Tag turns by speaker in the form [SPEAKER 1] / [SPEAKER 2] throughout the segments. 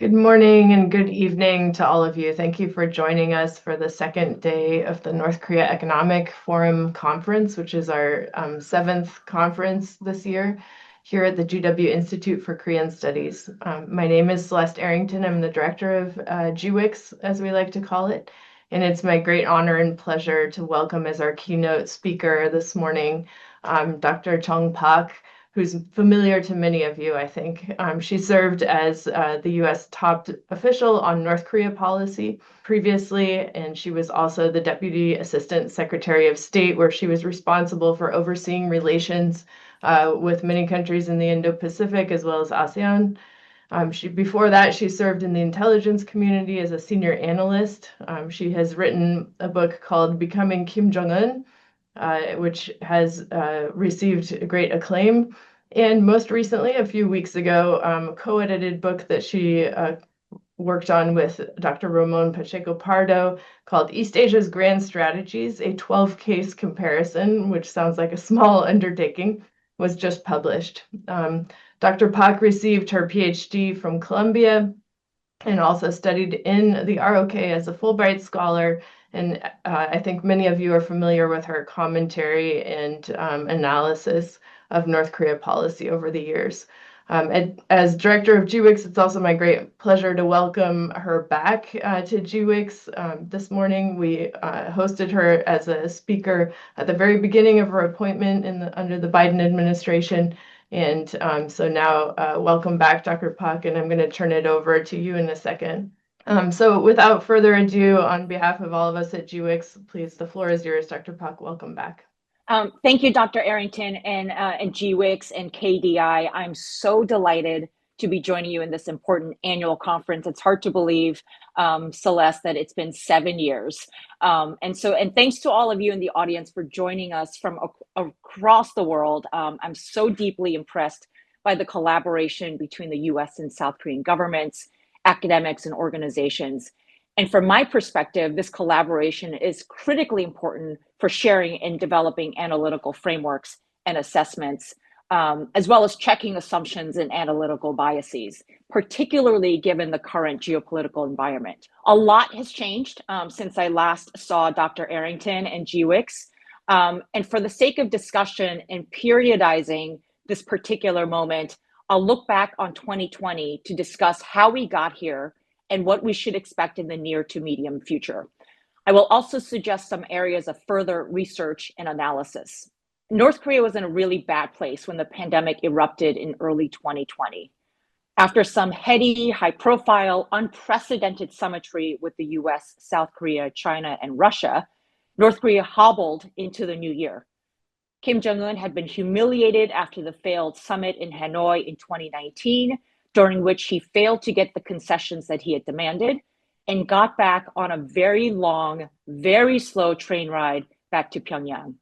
[SPEAKER 1] Good morning and good evening to all of you. Thank you for joining us for the second day of the North Korea Economic Forum Conference, which is our seventh conference this year here at the GW Institute for Korean Studies. My name is Celeste Arrington. I'm the director of GWIX, as we like to call it. And it's my great honor and pleasure to welcome as our keynote speaker this morning, Dr. Jung Park, who's familiar to many of you, I think. She served as the U.S. top official on North Korea policy previously, and she was also the Deputy Assistant Secretary of State, where she was responsible for overseeing relations with many countries in the Indo-Pacific as well as ASEAN. Before that, she served in the intelligence community as a senior analyst. She has written a book called Becoming Kim Jong-un, which has received great acclaim. And most recently, a few weeks ago, a co-edited book that she worked on with Dr. Ramon Pacheco Pardo called East Asia's Grand Strategies, a 12-case comparison, which sounds like a small undertaking, was just published. Dr. Pak received her PhD from Columbia and also studied in the ROK as a Fulbright scholar. And I think many of you are familiar with her commentary and analysis of North Korea policy over the years. As director of GWIX, it's also my great pleasure to welcome her back to GWIX. This morning, we hosted her as a speaker at the very beginning of her appointment under the Biden administration. And so now, welcome back, Dr. Pak, and I'm going to turn it over to you in a second. So without further ado, on behalf of all of us at GWIX, please, the floor is yours, Dr. Pak. Welcome back.
[SPEAKER 2] Thank you, Dr. Arrington and GWIX and KDI. I'm so delighted to be joining you in this important annual conference. It's hard to believe, Celeste, that it's been 7 years. And thanks to all of you in the audience for joining us from across the world. I'm so deeply impressed by the collaboration between the US and South Korean governments, academics, and organizations. And from my perspective, this collaboration is critically important for sharing and developing analytical frameworks and assessments, as well as checking assumptions and analytical biases, particularly given the current geopolitical environment. A lot has changed since I last saw Dr. Arrington and GWIX. And for the sake of discussion and periodizing this particular moment, I'll look back on 2020 to discuss how we got here and what we should expect in the near to medium future. I will also suggest some areas of further research and analysis. North Korea was in a really bad place when the pandemic erupted in early 2020. After some heady, high-profile, unprecedented summitry with the US, South Korea, China, and Russia, North Korea hobbled into the new year. Kim Jong-un had been humiliated after the failed summit in Hanoi in 2019, during which he failed to get the concessions that he had demanded and got back on a very long, very slow train ride back to Pyongyang.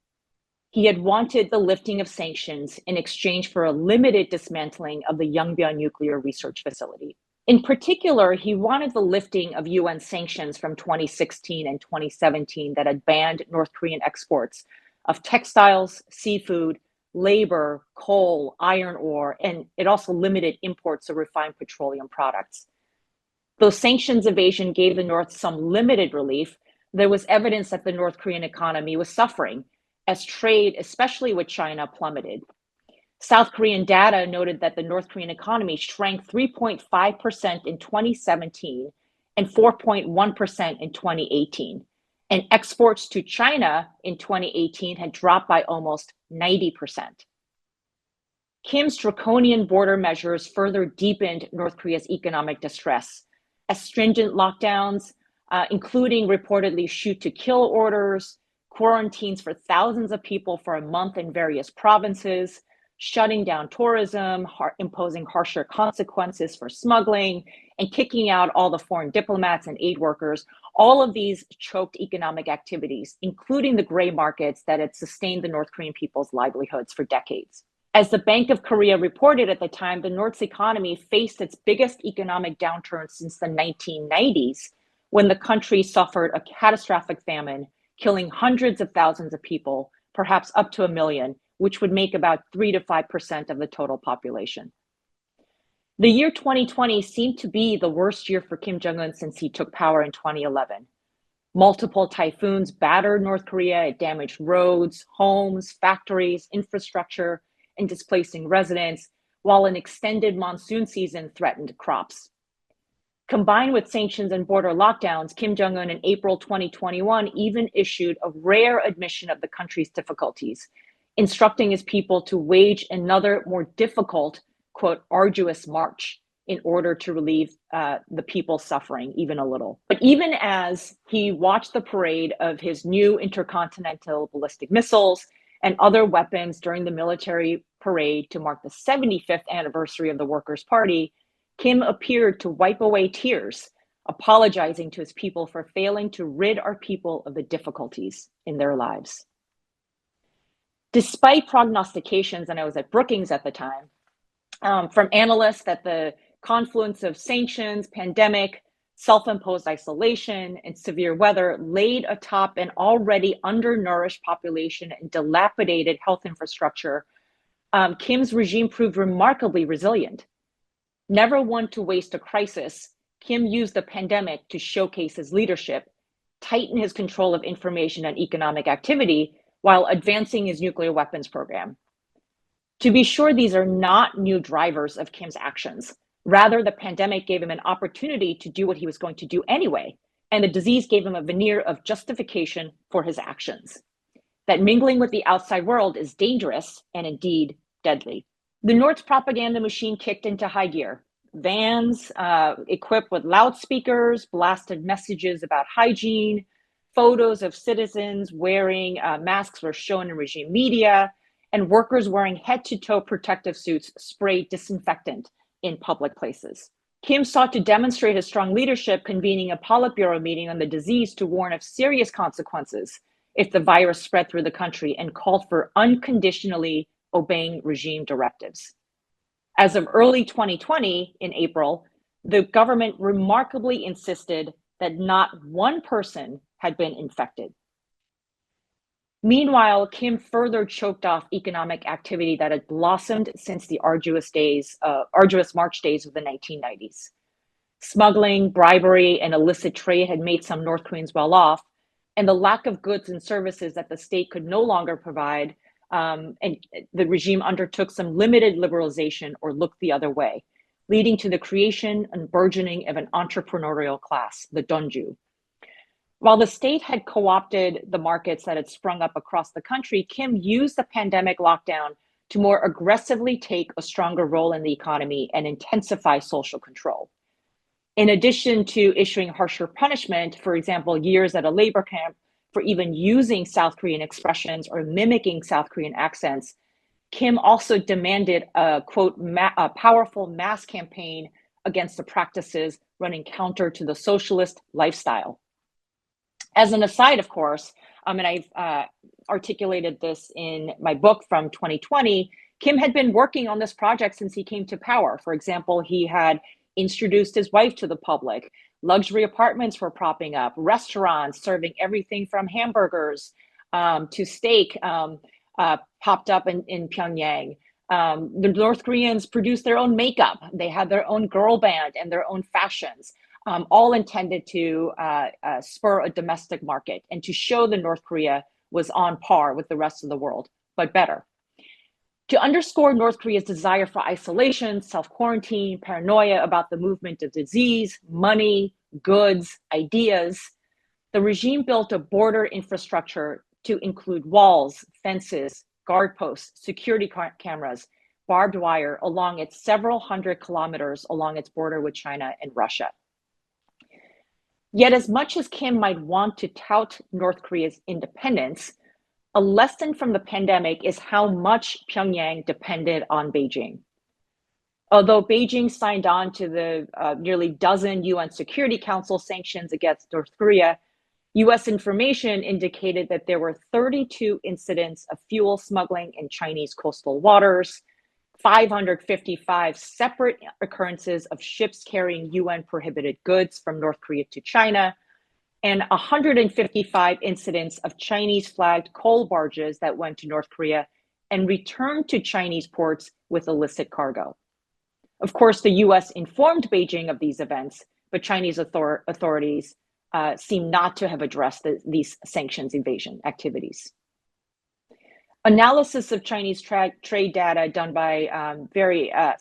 [SPEAKER 2] He had wanted the lifting of sanctions in exchange for a limited dismantling of the Yongbyon nuclear research facility. In particular, he wanted the lifting of UN sanctions from 2016 and 2017 that had banned North Korean exports of textiles, seafood, labor, coal, iron ore, and it also limited imports of refined petroleum products. Though sanctions evasion gave the North some limited relief, there was evidence that the North Korean economy was suffering as trade, especially with China, plummeted. South Korean data noted that the North Korean economy shrank 3.5% in 2017 and 4.1% in 2018. And exports to China in 2018 had dropped by almost 90%. Kim's draconian border measures further deepened North Korea's economic distress, as stringent lockdowns, including reportedly shoot-to-kill orders, quarantines for thousands of people for a month in various provinces, shutting down tourism, imposing harsher consequences for smuggling, and kicking out all the foreign diplomats and aid workers. All of these choked economic activities, including the gray markets that had sustained the North Korean people's livelihoods for decades. As the Bank of Korea reported at the time, the North's economy faced its biggest economic downturn since the 1990s, when the country suffered a catastrophic famine, killing hundreds of thousands of people, perhaps up to 1 million, which would make about 3 to 5% of the total population. The year 2020 seemed to be the worst year for Kim Jong-un since he took power in 2011. Multiple typhoons battered North Korea. It damaged roads, homes, factories, infrastructure, and displacing residents, while an extended monsoon season threatened crops. Combined with sanctions and border lockdowns, Kim Jong-un in April 2021 even issued a rare admission of the country's difficulties, instructing his people to wage another more difficult, quote, arduous march in order to relieve the people suffering even a little. But even as he watched the parade of his new intercontinental ballistic missiles and other weapons during the military parade to mark the 75th anniversary of the Workers' Party, Kim appeared to wipe away tears, apologizing to his people for failing to rid our people of the difficulties in their lives. Despite prognostications, and I was at Brookings at the time, from analysts that the confluence of sanctions, pandemic, self-imposed isolation, and severe weather laid atop an already undernourished population and dilapidated health infrastructure, Kim's regime proved remarkably resilient. Never one to waste a crisis, Kim used the pandemic to showcase his leadership, tighten his control of information and economic activity, while advancing his nuclear weapons program. To be sure, these are not new drivers of Kim's actions. Rather, the pandemic gave him an opportunity to do what he was going to do anyway, and the disease gave him a veneer of justification for his actions. That mingling with the outside world is dangerous and indeed deadly. The North's propaganda machine kicked into high gear. Vans equipped with loudspeakers blasted messages about hygiene. Photos of citizens wearing masks were shown in regime media, and workers wearing head-to-toe protective suits sprayed disinfectant in public places. Kim sought to demonstrate his strong leadership, convening a Politburo meeting on the disease to warn of serious consequences if the virus spread through the country, and called for unconditionally obeying regime directives. As of early 2020, in April, the government remarkably insisted that not one person had been infected. Meanwhile, Kim further choked off economic activity that had blossomed since the arduous March days of the 1990s. Smuggling, bribery, and illicit trade had made some North Koreans well off, and the lack of goods and services that the state could no longer provide, and the regime undertook some limited liberalization or looked the other way, leading to the creation and burgeoning of an entrepreneurial class, the Donju. While the state had co-opted the markets that had sprung up across the country, Kim used the pandemic lockdown to more aggressively take a stronger role in the economy and intensify social control. In addition to issuing harsher punishment, for example, years at a labor camp for even using South Korean expressions or mimicking South Korean accents, Kim also demanded a, quote, a powerful mass campaign against the practices running counter to the socialist lifestyle. As an aside, of course, and I've articulated this in my book from 2020, Kim had been working on this project since he came to power. For example, he had introduced his wife to the public. Luxury apartments were propping up. Restaurants serving everything from hamburgers to steak popped up in Pyongyang. The North Koreans produced their own makeup. They had their own girl band and their own fashions, all intended to spur a domestic market and to show that North Korea was on par with the rest of the world, but better. To underscore North Korea's desire for isolation, self-quarantine, paranoia about the movement of disease, money, goods, ideas, the regime built a border infrastructure to include walls, fences, guard posts, security cameras, barbed wire along its several hundred kilometers along its border with China and Russia. Yet as much as Kim might want to tout North Korea's independence, a lesson from the pandemic is how much Pyongyang depended on Beijing. Although Beijing signed on to the nearly dozen UN Security Council sanctions against North Korea, US information indicated that there were 32 incidents of fuel smuggling in Chinese coastal waters, 555 separate occurrences of ships carrying UN prohibited goods from North Korea to China, and 155 incidents of Chinese flagged coal barges that went to North Korea and returned to Chinese ports with illicit cargo. Of course, the US informed Beijing of these events, but Chinese authorities seem not to have addressed these sanctions evasion activities. Analysis of Chinese trade data done by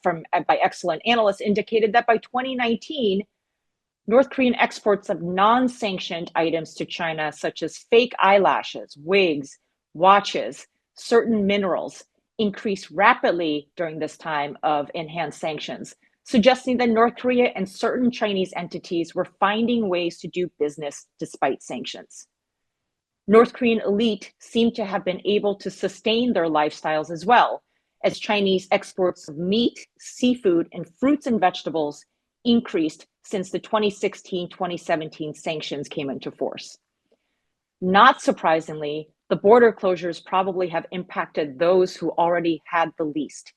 [SPEAKER 2] by excellent analysts indicated that by 2019, North Korean exports of non-sanctioned items to China, such as fake eyelashes, wigs, watches, certain minerals, increased rapidly during this time of enhanced sanctions, suggesting that North Korea and certain Chinese entities were finding ways to do business despite sanctions. North Korean elite seem to have been able to sustain their lifestyles as well, as Chinese exports of meat, seafood, and fruits and vegetables increased since the 2016-2017 sanctions came into force. Not surprisingly, the border closures probably have impacted those who already had the least: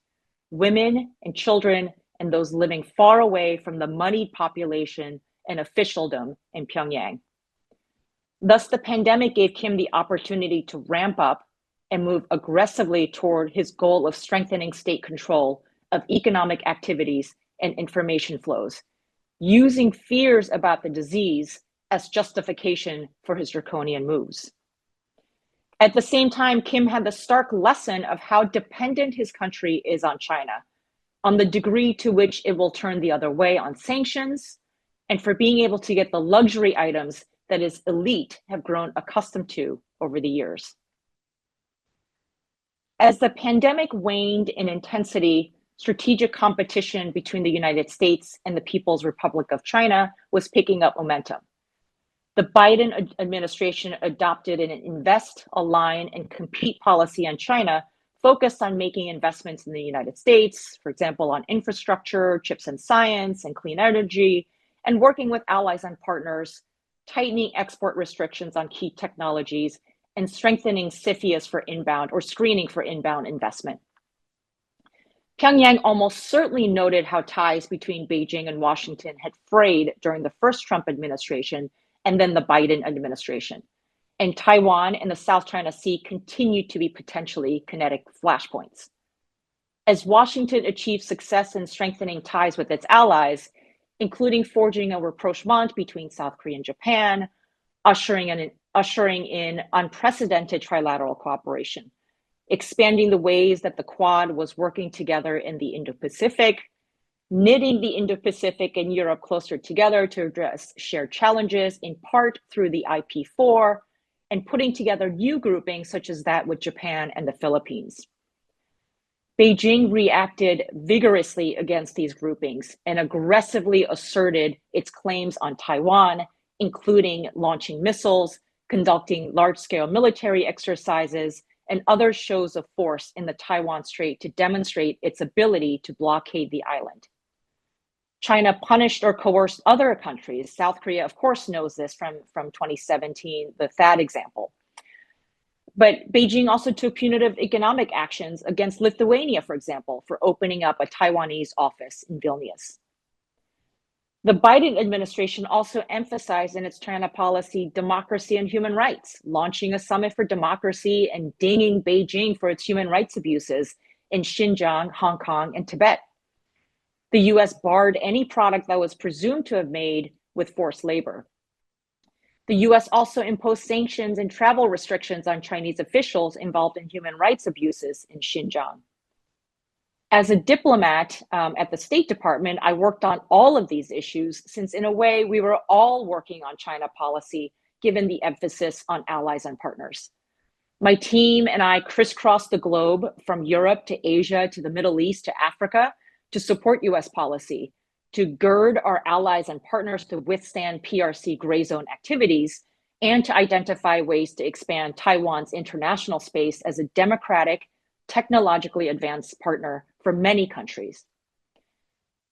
[SPEAKER 2] women and children, and those living far away from the moneyed population and officialdom in Pyongyang. Thus, the pandemic gave Kim the opportunity to ramp up and move aggressively toward his goal of strengthening state control of economic activities and information flows, using fears about the disease as justification for his draconian moves. At the same time, Kim had the stark lesson of how dependent his country is on China, on the degree to which it will turn the other way on sanctions, and for being able to get the luxury items that his elite have grown accustomed to over the years. As the pandemic waned in intensity, strategic competition between the United States and the People's Republic of China was picking up momentum. The Biden administration adopted an invest, align, and compete policy on China focused on making investments in the United States, for example, on infrastructure, chips and science, and clean energy, and working with allies and partners, tightening export restrictions on key technologies, and strengthening CFIUS for inbound or screening for inbound investment. Pyongyang almost certainly noted how ties between Beijing and Washington had frayed during the first Trump administration and then the Biden administration. And Taiwan and the South China Sea continued to be potentially kinetic flashpoints. As Washington achieved success in strengthening ties with its allies, including forging a rapprochement between South Korea and Japan, ushering in unprecedented trilateral cooperation, expanding the ways that the Quad was working together in the Indo-Pacific, knitting the Indo-Pacific and Europe closer together to address shared challenges, in part through the IP4, and putting together new groupings such as that with Japan and the Philippines. Beijing reacted vigorously against these groupings and aggressively asserted its claims on Taiwan, including launching missiles, conducting large-scale military exercises, and other shows of force in the Taiwan Strait to demonstrate its ability to blockade the island. China punished or coerced other countries. South Korea, of course, knows this from 2017, the THAAD example. But Beijing also took punitive economic actions against Lithuania, for example, for opening up a Taiwanese office in Vilnius. The Biden administration also emphasized in its China policy democracy and human rights, launching a summit for democracy and dinging Beijing for its human rights abuses in Xinjiang, Hong Kong, and Tibet. The US barred any product that was presumed to have made with forced labor. The US also imposed sanctions and travel restrictions on Chinese officials involved in human rights abuses in Xinjiang. As a diplomat at the State Department, I worked on all of these issues since, in a way, we were all working on China policy, given the emphasis on allies and partners. My team and I crisscrossed the globe from Europe to Asia to the Middle East to Africa to support US policy, to gird our allies and partners to withstand PRC gray zone activities, and to identify ways to expand Taiwan's international space as a democratic, technologically advanced partner for many countries.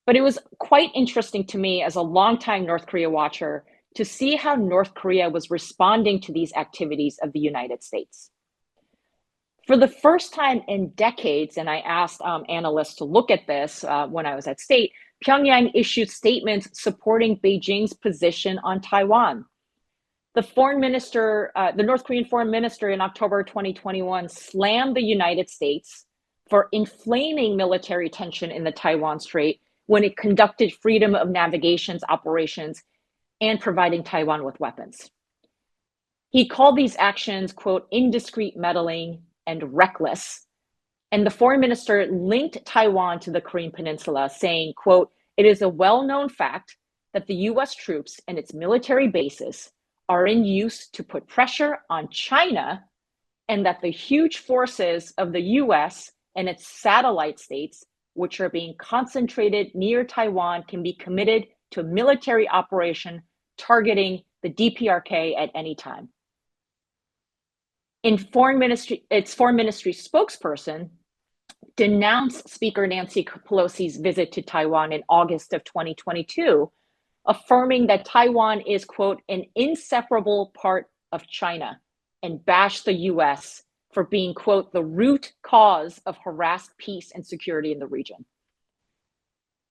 [SPEAKER 2] But it was quite interesting to me as a longtime North Korea watcher to see how North Korea was responding to these activities of the United States. For the first time in decades, and I asked analysts to look at this when I was at State, Pyongyang issued statements supporting Beijing's position on Taiwan. The North Korean foreign minister in October 2021 slammed the United States for inflaming military tension in the Taiwan Strait when it conducted freedom of navigations operations and providing Taiwan with weapons. He called these actions, quote, indiscreet meddling and reckless. And the foreign minister linked Taiwan to the Korean Peninsula, saying, quote, it is a well-known fact that the US troops and its military bases are in use to put pressure on China, and that the huge forces of the US and its satellite states, which are being concentrated near Taiwan, can be committed to a military operation targeting the DPRK at any time. Its foreign ministry spokesperson denounced Speaker Nancy Pelosi's visit to Taiwan in August of 2022, affirming that Taiwan is, quote, an inseparable part of China, and bashed the US for being, quote, the root cause of harassed peace and security in the region.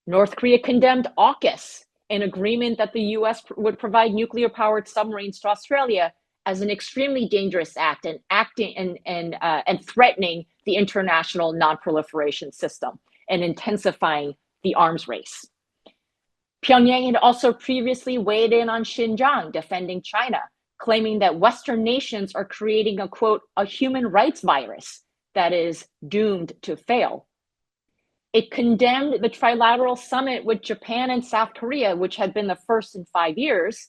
[SPEAKER 2] North Korea condemned AUKUS, an agreement that the US would provide nuclear-powered submarines to Australia, as an extremely dangerous act and threatening the international non-proliferation system and intensifying the arms race. Pyongyang had also previously weighed in on Xinjiang, defending China, claiming that Western nations are creating a, quote, a human rights virus that is doomed to fail. It condemned the trilateral summit with Japan and South Korea, which had been the first in 5 years.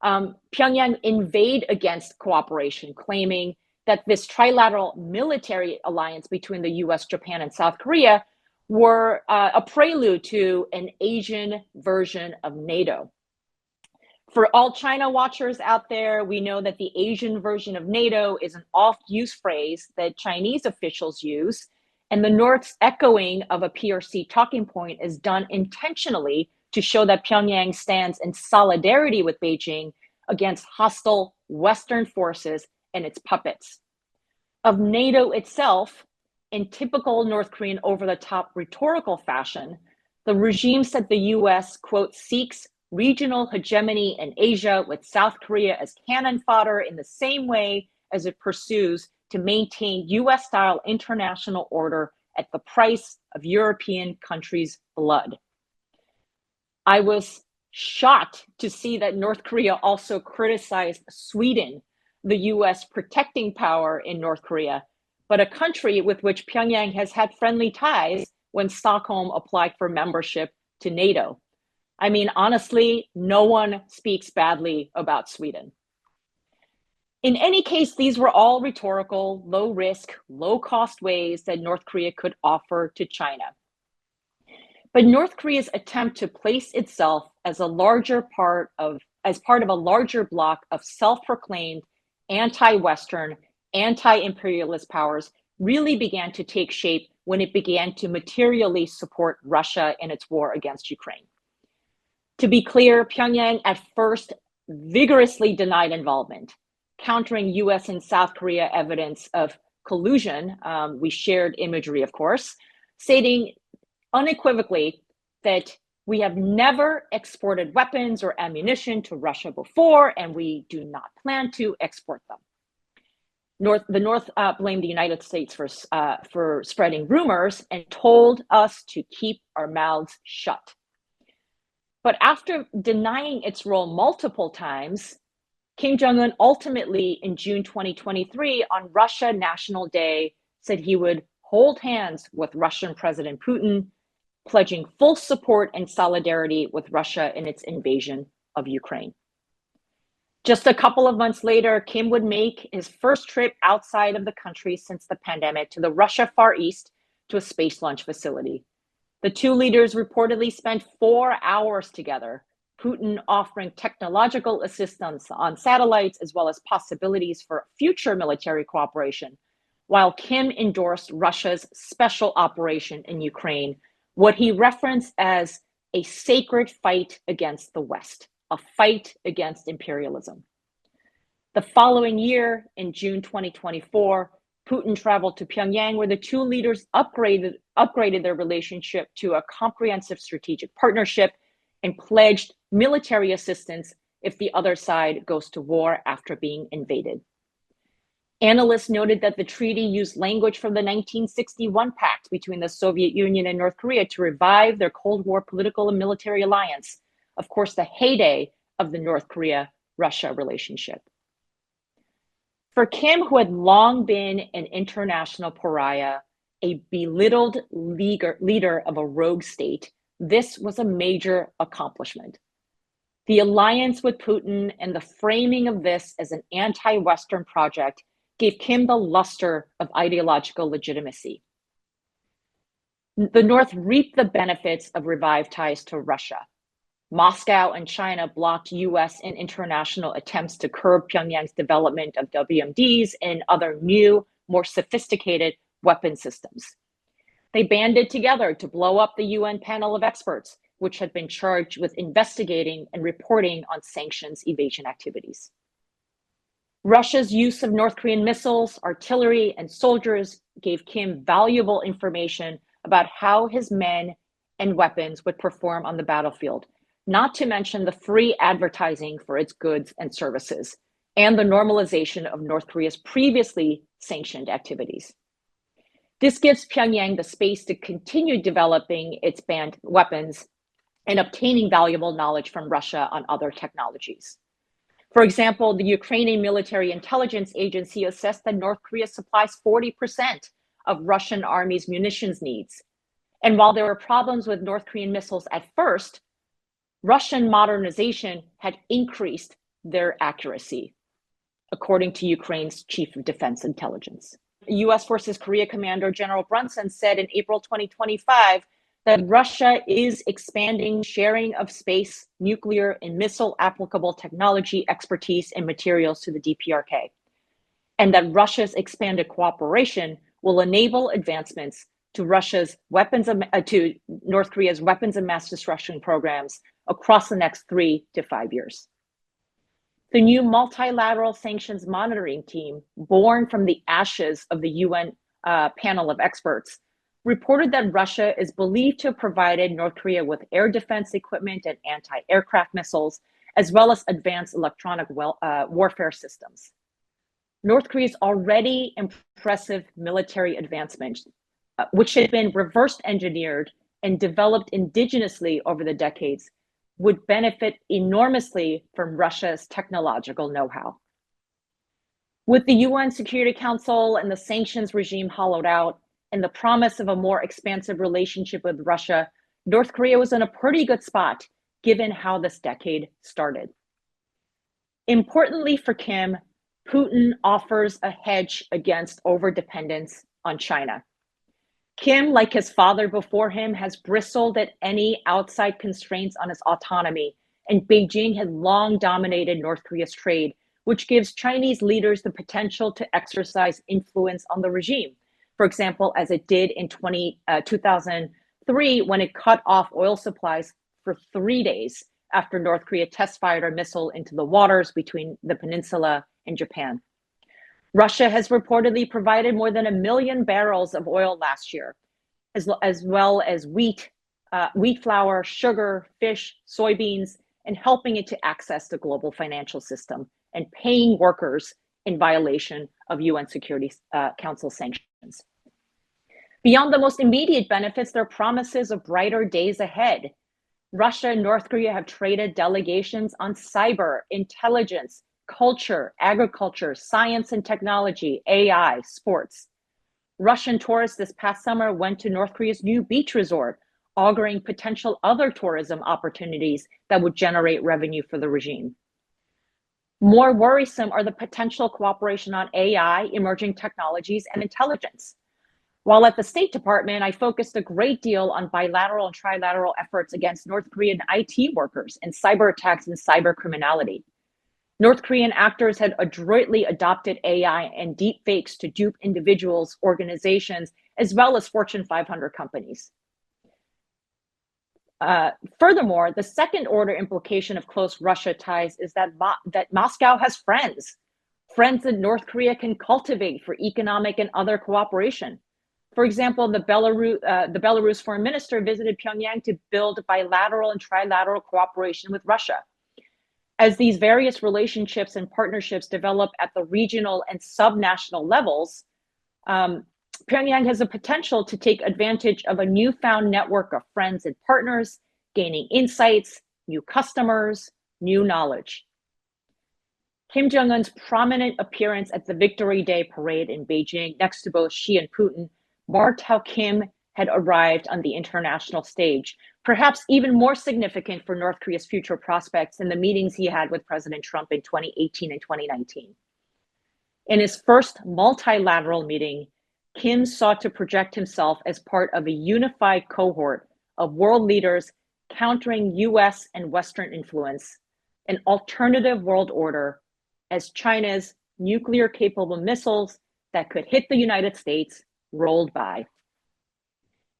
[SPEAKER 2] Pyongyang inveighed against cooperation, claiming that this trilateral military alliance between the US, Japan, and South Korea were a prelude to an Asian version of NATO. For all China watchers out there, we know that the Asian version of NATO is an oft-used phrase that Chinese officials use, and the North's echoing of a PRC talking point is done intentionally to show that Pyongyang stands in solidarity with Beijing against hostile Western forces and its puppets. Of NATO itself, in typical North Korean over-the-top rhetorical fashion, the regime said the US, quote, seeks regional hegemony in Asia with South Korea as cannon fodder in the same way as it pursues to maintain US-style international order at the price of European countries' blood. I was shocked to see that North Korea also criticized Sweden, the US protecting power in North Korea, but a country with which Pyongyang has had friendly ties when Stockholm applied for membership to NATO. I mean, honestly, no one speaks badly about Sweden. In any case, these were all rhetorical, low-risk, low-cost ways that North Korea could offer to China. But North Korea's attempt to place itself as part of a larger bloc of self-proclaimed anti-Western, anti-imperialist powers really began to take shape when it began to materially support Russia in its war against Ukraine. To be clear, Pyongyang at first vigorously denied involvement, countering US and South Korea evidence of collusion. We shared imagery, of course, stating unequivocally that we have never exported weapons or ammunition to Russia before, and we do not plan to export them. The North blamed the United States for spreading rumors and told us to keep our mouths shut. But after denying its role multiple times, Kim Jong-un ultimately in June 2023 on Russia National Day said he would hold hands with Russian President Putin, pledging full support and solidarity with Russia in its invasion of Ukraine. Just a couple of months later, Kim would make his first trip outside of the country since the pandemic to the Russia Far East to a space launch facility. The two leaders reportedly spent 4 hours together, Putin offering technological assistance on satellites as well as possibilities for future military cooperation, while Kim endorsed Russia's special operation in Ukraine, what he referenced as a sacred fight against the West, a fight against imperialism. The following year, in June 2024, Putin traveled to Pyongyang, where the two leaders upgraded their relationship to a comprehensive strategic partnership and pledged military assistance if the other side goes to war after being invaded. Analysts noted that the treaty used language from the 1961 pact between the Soviet Union and North Korea to revive their Cold War political and military alliance, of course, the heyday of the North Korea-Russia relationship. For Kim, who had long been an international pariah, a belittled leader of a rogue state, this was a major accomplishment. The alliance with Putin and the framing of this as an anti-Western project gave Kim the luster of ideological legitimacy. The North reaped the benefits of revived ties to Russia. Moscow and China blocked US and international attempts to curb Pyongyang's development of WMDs and other new, more sophisticated weapon systems. They banded together to blow up the UN panel of experts, which had been charged with investigating and reporting on sanctions evasion activities. Russia's use of North Korean missiles, artillery, and soldiers gave Kim valuable information about how his men and weapons would perform on the battlefield, not to mention the free advertising for its goods and services, and the normalization of North Korea's previously sanctioned activities. This gives Pyongyang the space to continue developing its banned weapons and obtaining valuable knowledge from Russia on other technologies. For example, the Ukrainian Military Intelligence Agency assessed that North Korea supplies 40% of Russian army's munitions needs. And while there were problems with North Korean missiles at first, Russian modernization had increased their accuracy, according to Ukraine's Chief of Defense Intelligence. US Forces Korea Commander General Brunson said in April 2025 that Russia is expanding sharing of space, nuclear, and missile applicable technology, expertise, and materials to the DPRK, and that Russia's expanded cooperation will enable advancements to to North Korea's weapons of mass destruction programs across the next 3 to 5 years. The new multilateral sanctions monitoring team, born from the ashes of the UN panel of experts, reported that Russia is believed to have provided North Korea with air defense equipment and anti-aircraft missiles, as well as advanced electronic warfare systems. North Korea's already impressive military advancements, which had been reverse engineered and developed indigenously over the decades, would benefit enormously from Russia's technological know-how. With the UN Security Council and the sanctions regime hollowed out, and the promise of a more expansive relationship with Russia, North Korea was in a pretty good spot, given how this decade started. Importantly for Kim, Putin offers a hedge against overdependence on China. Kim, like his father before him, has bristled at any outside constraints on his autonomy, and Beijing has long dominated North Korea's trade, which gives Chinese leaders the potential to exercise influence on the regime. For example, as it did in 2003, when it cut off oil supplies for 3 days after North Korea test-fired a missile into the waters between the peninsula and Japan. Russia has reportedly provided more than 1 million barrels of oil last year, as well as wheat flour, sugar, fish, soybeans, and helping it to access the global financial system and paying workers in violation of UN Security Council sanctions. Beyond the most immediate benefits, there are promises of brighter days ahead. Russia and North Korea have traded delegations on cyber, intelligence, culture, agriculture, science and technology, AI, sports. Russian tourists this past summer went to North Korea's new beach resort, auguring potential other tourism opportunities that would generate revenue for the regime. More worrisome are the potential cooperation on AI, emerging technologies, and intelligence. While at the State Department, I focused a great deal on bilateral and trilateral efforts against North Korean IT workers and cyber attacks and cyber criminality. North Korean actors had adroitly adopted AI and deep fakes to dupe individuals, organizations, as well as Fortune 500 companies. Furthermore, the second order implication of close Russia ties is that Moscow has friends that North Korea can cultivate for economic and other cooperation. For example, the Belarus foreign minister visited Pyongyang to build bilateral and trilateral cooperation with Russia. As these various relationships and partnerships develop at the regional and subnational levels, Pyongyang has the potential to take advantage of a newfound network of friends and partners, gaining insights, new customers, new knowledge. Kim Jong-un's prominent appearance at the Victory Day parade in Beijing next to both Xi and Putin marked how Kim had arrived on the international stage, perhaps even more significant for North Korea's future prospects than the meetings he had with President Trump in 2018 and 2019. In his first multilateral meeting, Kim sought to project himself as part of a unified cohort of world leaders countering US and Western influence, an alternative world order, as China's nuclear-capable missiles that could hit the United States rolled by.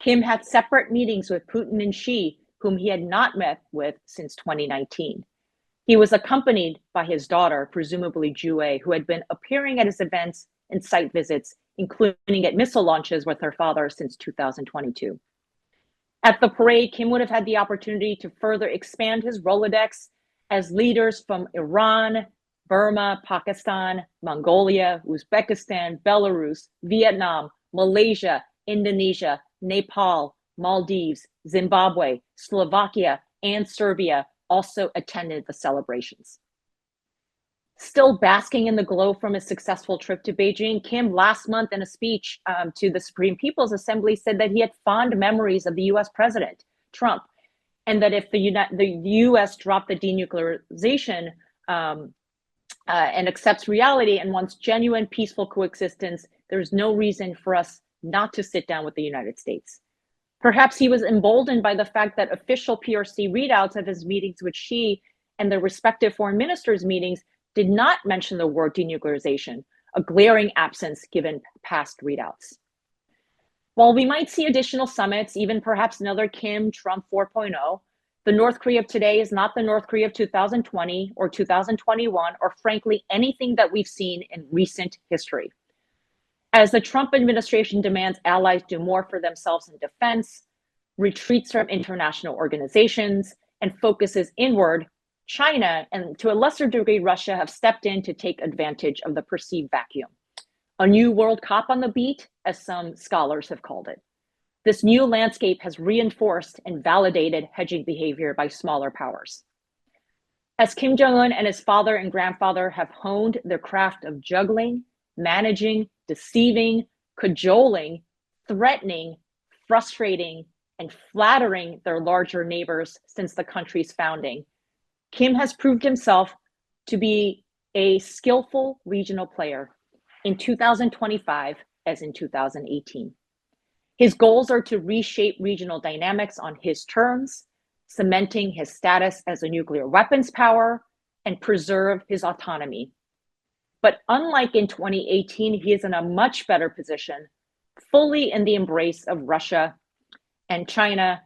[SPEAKER 2] Kim had separate meetings with Putin and Xi, whom he had not met with since 2019. He was accompanied by his daughter, presumably Jue, who had been appearing at his events and site visits, including at missile launches with her father since 2022. At the parade, Kim would have had the opportunity to further expand his Rolodex as leaders from Iran, Burma, Pakistan, Mongolia, Uzbekistan, Belarus, Vietnam, Malaysia, Indonesia, Nepal, Maldives, Zimbabwe, Slovakia, and Serbia also attended the celebrations. Still basking in the glow from his successful trip to Beijing, Kim last month in a speech to the Supreme People's Assembly said that he had fond memories of the US President, Trump, and that if the US dropped the denuclearization and accepts reality and wants genuine peaceful coexistence, there's no reason for us not to sit down with the United States. Perhaps he was emboldened by the fact that official PRC readouts of his meetings with Xi and their respective foreign ministers' meetings did not mention the word denuclearization, a glaring absence given past readouts. While we might see additional summits, even perhaps another Kim-Trump 4.0, the North Korea of today is not the North Korea of 2020 or 2021, or frankly, anything that we've seen in recent history. As the Trump administration demands allies do more for themselves in defense, retreats from international organizations, and focuses inward, China, and to a lesser degree, Russia, have stepped in to take advantage of the perceived vacuum. A new world cop on the beat, as some scholars have called it. This new landscape has reinforced and validated hedging behavior by smaller powers. As Kim Jong-un and his father and grandfather have honed their craft of juggling, managing, deceiving, cajoling, threatening, frustrating, and flattering their larger neighbors since the country's founding, Kim has proved himself to be a skillful regional player in 2025 as in 2018. His goals are to reshape regional dynamics on his terms, cementing his status as a nuclear weapons power and preserve his autonomy. But unlike in 2018, he is in a much better position, fully in the embrace of Russia and China,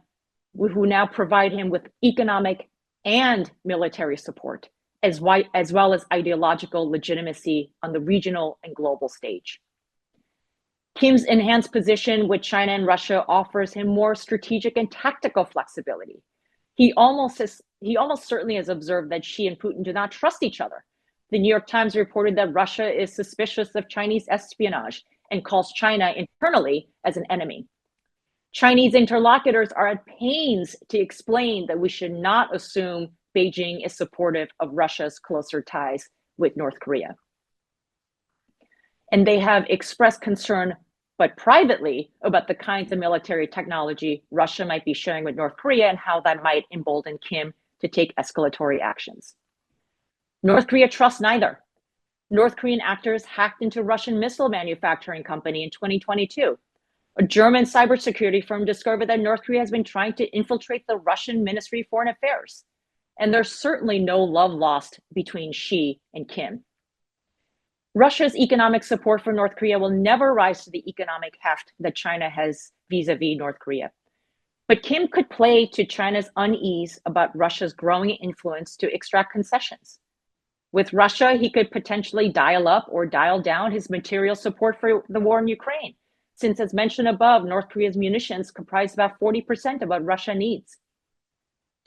[SPEAKER 2] who now provide him with economic and military support, as well as ideological legitimacy on the regional and global stage. Kim's enhanced position with China and Russia offers him more strategic and tactical flexibility. He almost certainly has observed that Xi and Putin do not trust each other. The New York Times reported that Russia is suspicious of Chinese espionage and calls China internally as an enemy. Chinese interlocutors are at pains to explain that we should not assume Beijing is supportive of Russia's closer ties with North Korea. And they have expressed concern, but privately, about the kinds of military technology Russia might be sharing with North Korea and how that might embolden Kim to take escalatory actions. North Korea trusts neither. North Korean actors hacked into Russian missile manufacturing company in 2022. A German cybersecurity firm discovered that North Korea has been trying to infiltrate the Russian Ministry of Foreign Affairs. And there's certainly no love lost between Xi and Kim. Russia's economic support for North Korea will never rise to the economic heft that China has vis-a-vis North Korea. But Kim could play to China's unease about Russia's growing influence to extract concessions. With Russia, he could potentially dial up or dial down his material support for the war in Ukraine, since, as mentioned above, North Korea's munitions comprise about 40% of what Russia needs.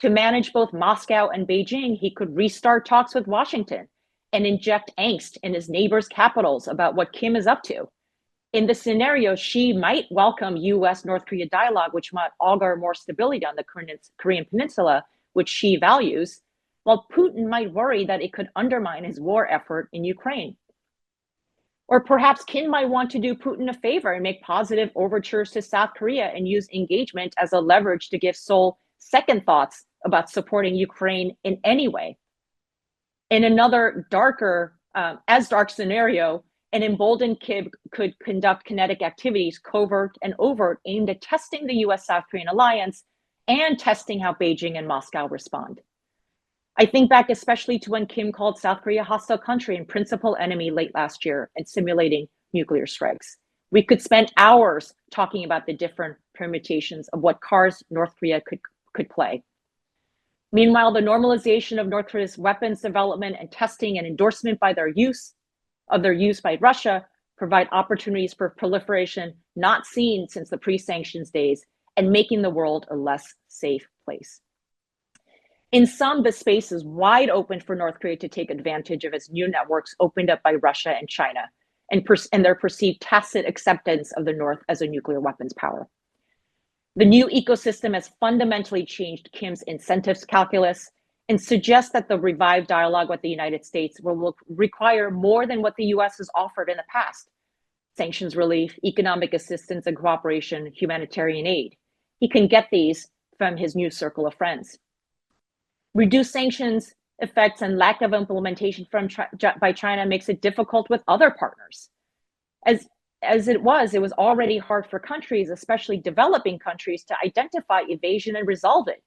[SPEAKER 2] To manage both Moscow and Beijing, he could restart talks with Washington and inject angst in his neighbors' capitals about what Kim is up to. In this scenario, Xi might welcome US-North Korea dialogue, which might augur more stability on the Korean Peninsula, which Xi values, while Putin might worry that it could undermine his war effort in Ukraine. Or perhaps Kim might want to do Putin a favor and make positive overtures to South Korea and use engagement as a leverage to give Seoul second thoughts about supporting Ukraine in any way. In another darker, as dark scenario, an emboldened Kim could conduct kinetic activities, covert and overt, aimed at testing the US-South Korean alliance and testing how Beijing and Moscow respond. I think back especially to when Kim called South Korea a hostile country and principal enemy late last year and simulating nuclear strikes. We could spend hours talking about the different permutations of what cards North Korea could play. Meanwhile, the normalization of North Korea's weapons development and testing and endorsement by their use by Russia provide opportunities for proliferation not seen since the pre-sanctions days and making the world a less safe place. In sum, the space is wide open for North Korea to take advantage of its new networks opened up by Russia and China and their perceived tacit acceptance of the North as a nuclear weapons power. The new ecosystem has fundamentally changed Kim's incentives calculus and suggests that the revived dialogue with the United States will require more than what the US has offered in the past: sanctions relief, economic assistance and cooperation, humanitarian aid. He can get these from his new circle of friends. Reduced sanctions effects and lack of implementation by China makes it difficult with other partners. As it was already hard for countries, especially developing countries, to identify evasion and resolve it.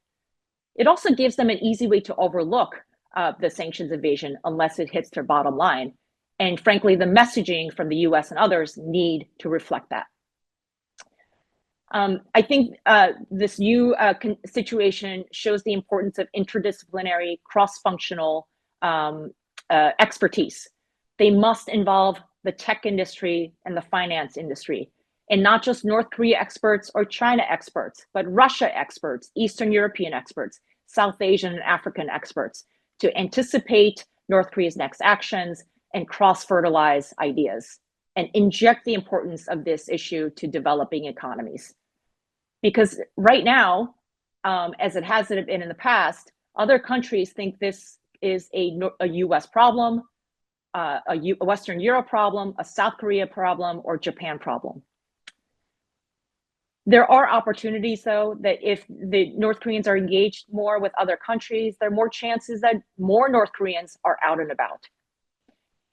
[SPEAKER 2] It also gives them an easy way to overlook the sanctions evasion unless it hits their bottom line. And frankly, the messaging from the US and others need to reflect that. I think this new situation shows the importance of interdisciplinary, cross-functional expertise. They must involve the tech industry and the finance industry, and not just North Korea experts or China experts, but Russia experts, Eastern European experts, South Asian and African experts, to anticipate North Korea's next actions and cross-fertilize ideas and inject the importance of this issue to developing economies. Because right now, as it has been in the past, other countries think this is a US problem, a Western Europe problem, a South Korea problem, or Japan problem. There are opportunities, though, that if the North Koreans are engaged more with other countries, there are more chances that more North Koreans are out and about.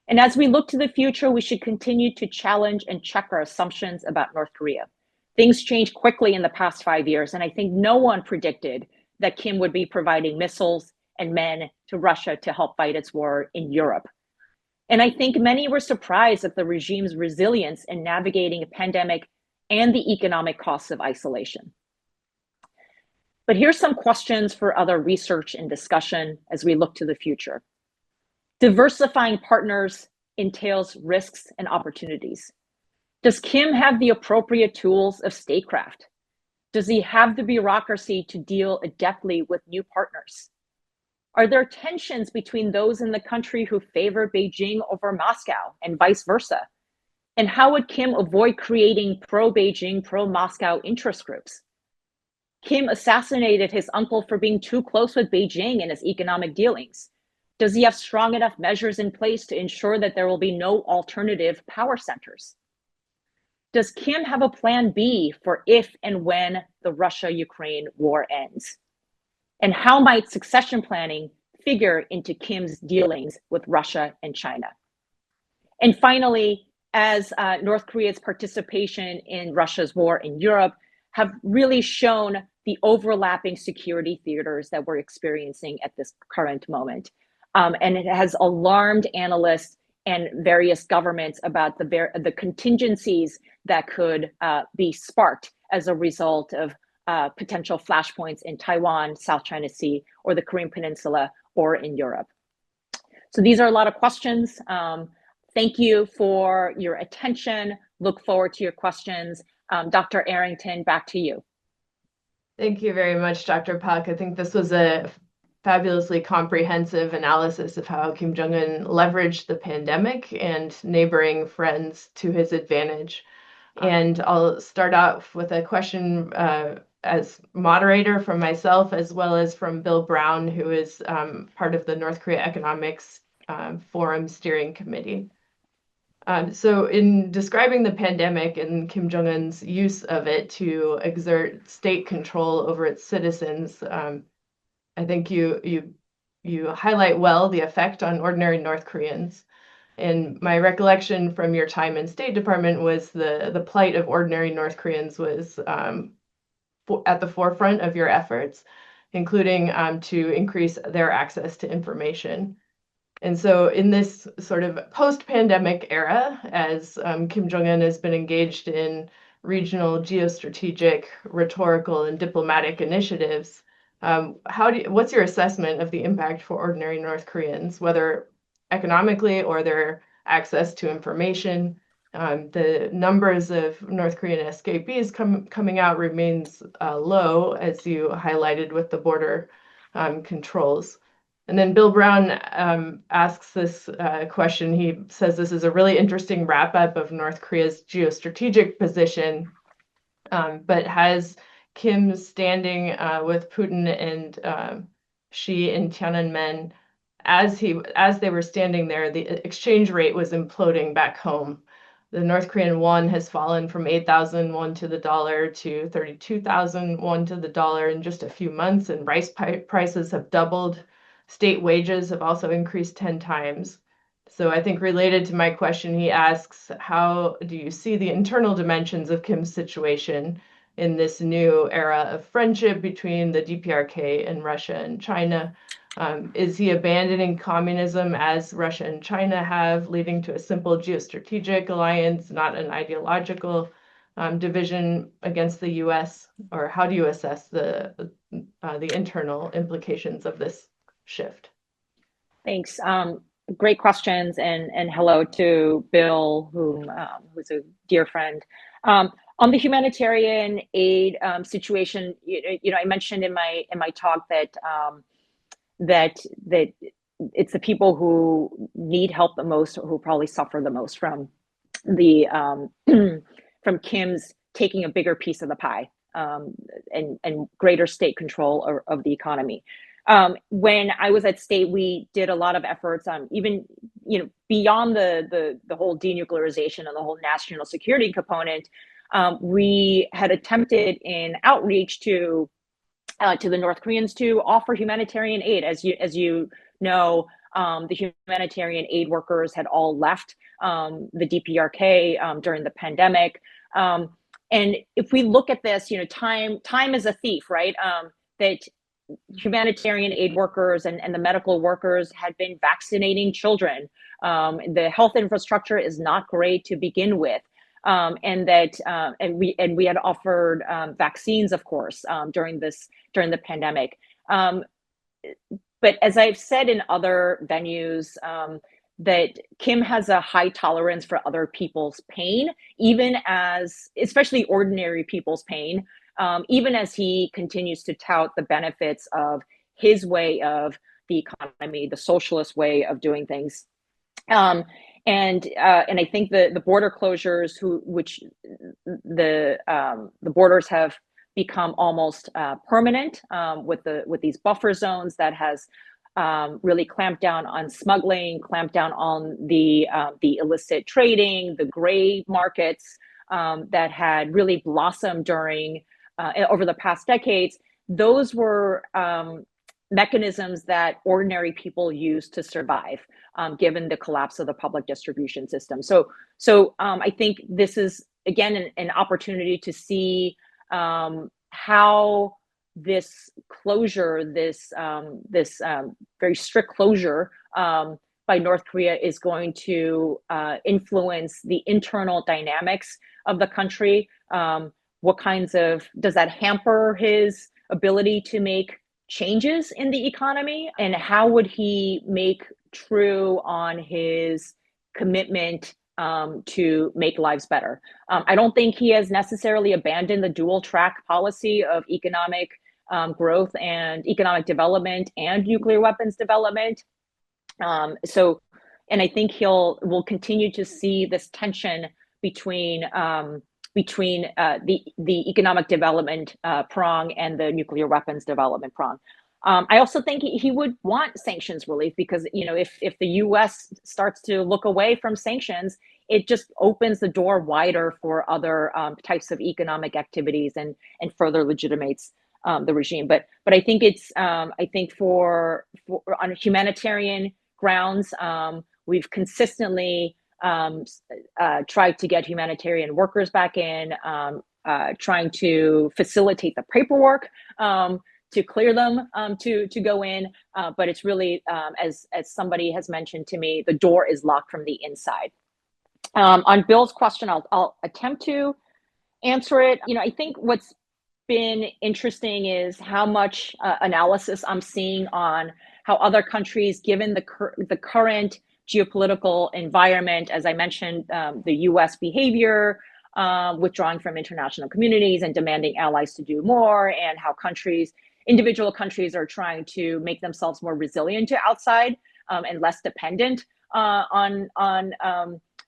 [SPEAKER 2] And as we look to the future, we should continue to challenge and check our assumptions about North Korea. Things changed quickly in the past 5 years, and I think no one predicted that Kim would be providing missiles and men to Russia to help fight its war in Europe. And I think many were surprised at the regime's resilience in navigating a pandemic and the economic costs of isolation. But here's some questions for other research and discussion as we look to the future. Diversifying partners entails risks and opportunities. Does Kim have the appropriate tools of statecraft? Does he have the bureaucracy to deal adeptly with new partners? Are there tensions between those in the country who favor Beijing over Moscow and vice versa? And how would Kim avoid creating pro-Beijing, pro-Moscow interest groups? Kim assassinated his uncle for being too close with Beijing in his economic dealings. Does he have strong enough measures in place to ensure that there will be no alternative power centers? Does Kim have a plan B for if and when the Russia-Ukraine war ends? And how might succession planning figure into Kim's dealings with Russia and China? And finally, as North Korea's participation in Russia's war in Europe have really shown the overlapping security theaters that we're experiencing at this current moment. And it has alarmed analysts and various governments about the contingencies that could be sparked as a result of potential flashpoints in Taiwan, South China Sea, or the Korean Peninsula, or in Europe. So these are a lot of questions. Thank you for your attention. Look forward to your questions. Dr. Arrington, back to you.
[SPEAKER 1] Thank you very much, Dr. Pak. I think this was a fabulously comprehensive analysis of how Kim Jong-un leveraged the pandemic and neighboring friends to his advantage. And I'll start off with a question as moderator from myself, as well as from Bill Brown, who is part of the North Korea Economics Forum Steering Committee. So in describing the pandemic and Kim Jong-un's use of it to exert state control over its citizens, I think you highlight well the effect on ordinary North Koreans. And my recollection from your time in State Department was the plight of ordinary North Koreans was at the forefront of your efforts, including to increase their access to information. And so in this sort of post-pandemic era, as Kim Jong-un has been engaged in regional geostrategic, rhetorical, and diplomatic initiatives, what's your assessment of the impact for ordinary North Koreans, whether economically or their access to information? The numbers of North Korean escapees coming out remains low, as you highlighted with the border controls. And then Bill Brown asks this question. He says this is a really interesting wrap up of North Korea's geostrategic position, but has Kim standing with Putin and Xi in Tiananmen, as they were standing there, the exchange rate was imploding back home. The North Korean won has fallen from 8,000 won to the dollar to 32,000 won to the dollar in just a few months, and rice prices have doubled. State wages have also increased 10 times. So I think related to my question, he asks, how do you see the internal dimensions of Kim's situation in this new era of friendship between the DPRK and Russia and China? Is he abandoning communism as Russia and China have, leading to a simple geostrategic alliance, not an ideological division against the US? Or how do you assess the internal implications of this shift?
[SPEAKER 2] Thanks. Great questions, and hello to Bill, who's a dear friend. On the humanitarian aid situation, I mentioned in my talk that that it's the people who need help the most who probably suffer the most from the from Kim's taking a bigger piece of the pie and greater state control of the economy. When I was at State, we did a lot of efforts on even, beyond the whole denuclearization and the whole national security component. We had attempted in outreach to the North Koreans to offer humanitarian aid. As you know, the humanitarian aid workers had all left the DPRK during the pandemic. And if we look at this, time is a thief, right? That humanitarian aid workers and the medical workers had been vaccinating children. The health infrastructure is not great to begin with. And we had offered vaccines, of course, during the pandemic. But as I've said in other venues, that Kim has a high tolerance for other people's pain, especially ordinary people's pain, even as he continues to tout the benefits of his way of the economy, the socialist way of doing things. And I think the border closures, which the borders have become almost permanent with these buffer zones that has really clamped down on smuggling, clamped down on the illicit trading, the gray markets that had really blossomed over the past decades. Those were mechanisms that ordinary people use to survive, given the collapse of the public distribution system. So I think this is, again, an opportunity to see how this closure, this very strict closure by North Korea is going to influence the internal dynamics of the country. Does that hamper his ability to make changes in the economy? And how would he make true on his commitment to make lives better. I don't think he has necessarily abandoned the dual track policy of economic growth and economic development and nuclear weapons development. And I think we'll continue to see this tension between the economic development prong and the nuclear weapons development prong. I also think he would want sanctions relief because, if the U.S. starts to look away from sanctions, it just opens the door wider for other types of economic activities and further legitimates the regime. But I think for on humanitarian grounds, we've consistently tried to get humanitarian workers back in, trying to facilitate the paperwork to clear them to go in. But it's really, as somebody has mentioned to me, the door is locked from the inside. On Bill's question, I'll attempt to answer it. I think what's been interesting is how much analysis I'm seeing on how other countries, given the current geopolitical environment, as I mentioned, the U.S. behavior, withdrawing from international communities and demanding allies to do more, and how individual countries are trying to make themselves more resilient to outside and less dependent on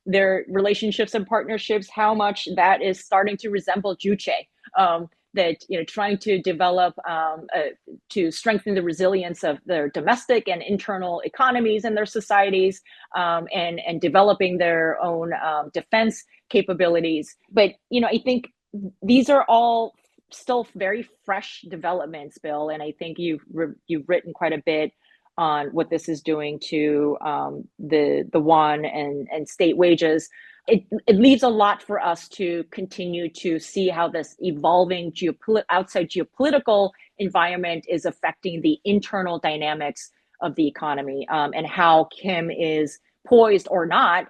[SPEAKER 2] their relationships and partnerships, how much that is starting to resemble Juche. That trying to develop to strengthen the resilience of their domestic and internal economies and their societies, and developing their own defense capabilities. But I think these are all still very fresh developments, Bill, and I think you've written quite a bit on what this is doing to the won and state wages. It leaves a lot for us to continue to see how this evolving outside geopolitical environment is affecting the internal dynamics of the economy, and how Kim is poised or not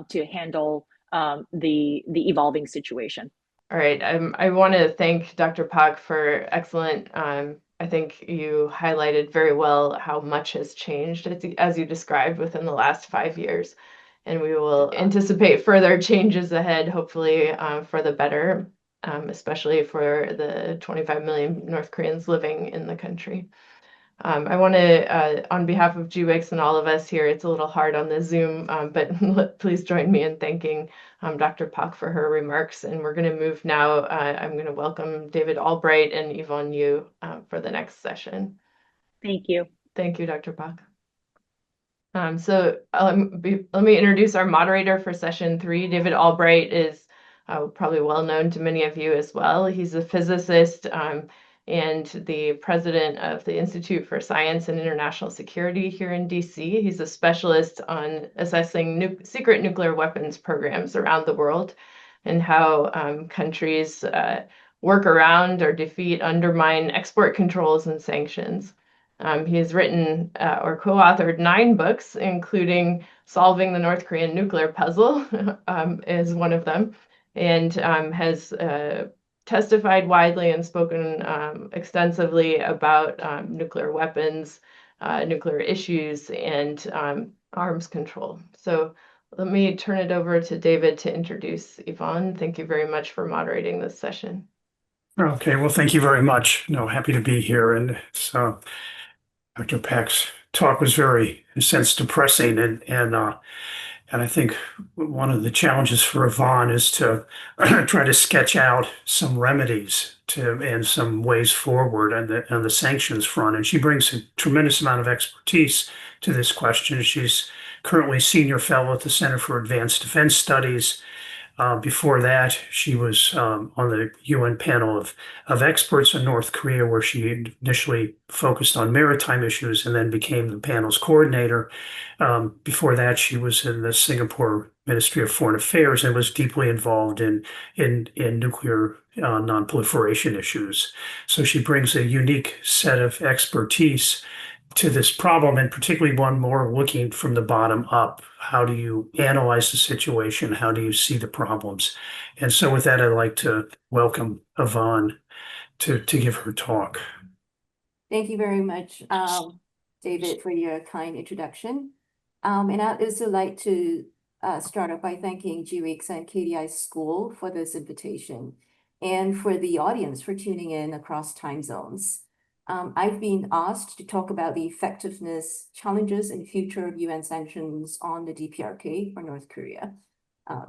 [SPEAKER 2] to handle the evolving situation.
[SPEAKER 1] All right. I want to thank Dr. Pak for excellent. I think you highlighted very well how much has changed as you described within the last 5 years. And we will anticipate further changes ahead, hopefully for the better, especially for the 25 million North Koreans living in the country. I want to, on behalf of GWIX and all of us here, it's a little hard on the Zoom, but please join me in thanking Dr. Pak for her remarks. And we're going to move now. I'm going to welcome David Albright and Yvonne Yu for the next session.
[SPEAKER 2] Thank you.
[SPEAKER 1] Thank you, Dr. Pak. So let me introduce our moderator for session 3. David Albright is probably well known to many of you as well. He's a physicist and the president of the Institute for Science and International Security here in DC. He's a specialist on assessing secret nuclear weapons programs around the world and how countries work around or defeat, undermine export controls and sanctions. He has written or co-authored 9 books, including Solving the North Korean Nuclear Puzzle is one of them, and has testified widely and spoken extensively about nuclear weapons, nuclear issues, and arms control. So let me turn it over to David to introduce Yvonne. Thank you very much for moderating this session.
[SPEAKER 3] Okay, well, thank you very much. Happy to be here. And so Dr. Pak's talk was very, in a sense, depressing, and I think one of the challenges for Yvonne is to try to sketch out some remedies and some ways forward on the sanctions front. And she brings a tremendous amount of expertise to this question. She's currently senior fellow at the Center for Advanced Defense Studies. Before that, she was on the UN panel of experts in North Korea, where she initially focused on maritime issues and then became the panel's coordinator. Before that, she was in the Singapore Ministry of Foreign Affairs and was deeply involved in nuclear non-proliferation issues. So she brings a unique set of expertise to this problem, and particularly one more looking from the bottom up. How do you analyze the situation? How do you see the problems? And so with that, I'd like to welcome Yvonne to give her talk.
[SPEAKER 4] Thank you very much, David, for your kind introduction. And I'd also like to start off by thanking GWIX and KDI School for this invitation and for the audience for tuning in across time zones. I've been asked to talk about the effectiveness, challenges, and future of UN sanctions on the DPRK for North Korea.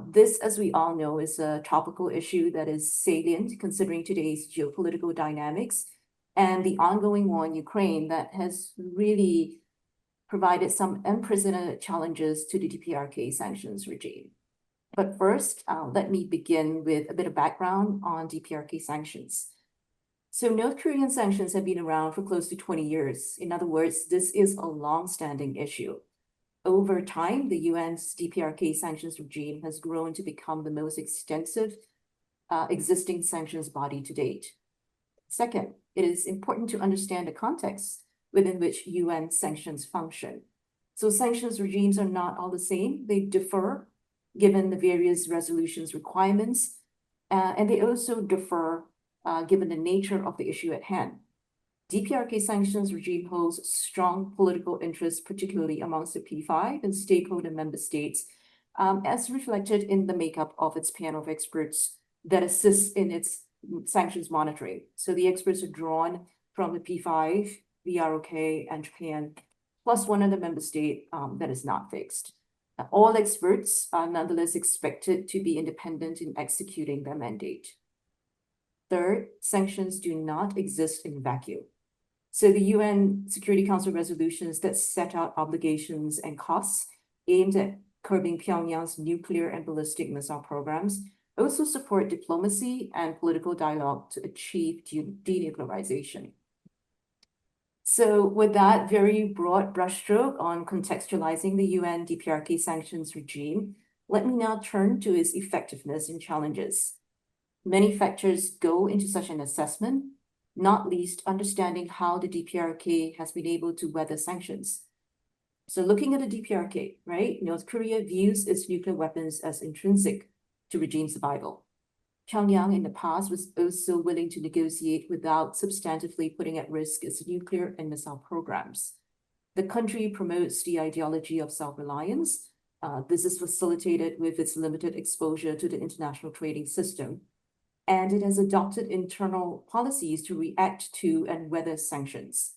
[SPEAKER 4] This, as we all know, is a topical issue that is salient considering today's geopolitical dynamics and the ongoing war in Ukraine that has really provided some unprecedented challenges to the DPRK sanctions regime. But first, let me begin with a bit of background on DPRK sanctions. So North Korean sanctions have been around for close to 20 years. In other words, this is a long-standing issue. Over time, the UN's DPRK sanctions regime has grown to become the most extensive existing sanctions body to date. Second, it is important to understand the context within which UN sanctions function. So sanctions regimes are not all the same. They differ given the various resolutions requirements, and they also differ given the nature of the issue at hand. DPRK sanctions regime holds strong political interest, particularly amongst the P5 and stakeholder member states, as reflected in the makeup of its panel of experts that assists in its sanctions monitoring. So the experts are drawn from the P5, DPRK, and Japan, plus one other member state that is not fixed. All experts are nonetheless expected to be independent in executing their mandate. Third, sanctions do not exist in a vacuum. So the UN Security Council resolutions that set out obligations and costs aimed at curbing Pyongyang's nuclear and ballistic missile programs also support diplomacy and political dialogue to achieve denuclearization. So with that very broad brushstroke on contextualizing the UN DPRK sanctions regime, let me now turn to its effectiveness and challenges. Many factors go into such an assessment, not least understanding how the DPRK has been able to weather sanctions. So looking at the DPRK, right, North Korea views its nuclear weapons as intrinsic to regime survival. Pyongyang in the past was also willing to negotiate without substantively putting at risk its nuclear and missile programs. The country promotes the ideology of self-reliance. This is facilitated with its limited exposure to the international trading system. And it has adopted internal policies to react to and weather sanctions.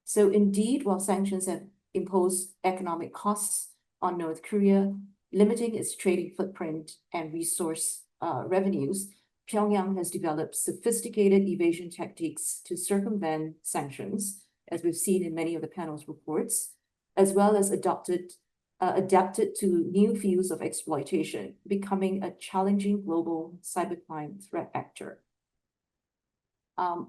[SPEAKER 4] So indeed, while sanctions have imposed economic costs on North Korea, limiting its trading footprint and resource revenues, Pyongyang has developed sophisticated evasion tactics to circumvent sanctions, as we've seen in many of the panel's reports, as well as adapted to new fields of exploitation, becoming a challenging global cybercrime threat actor.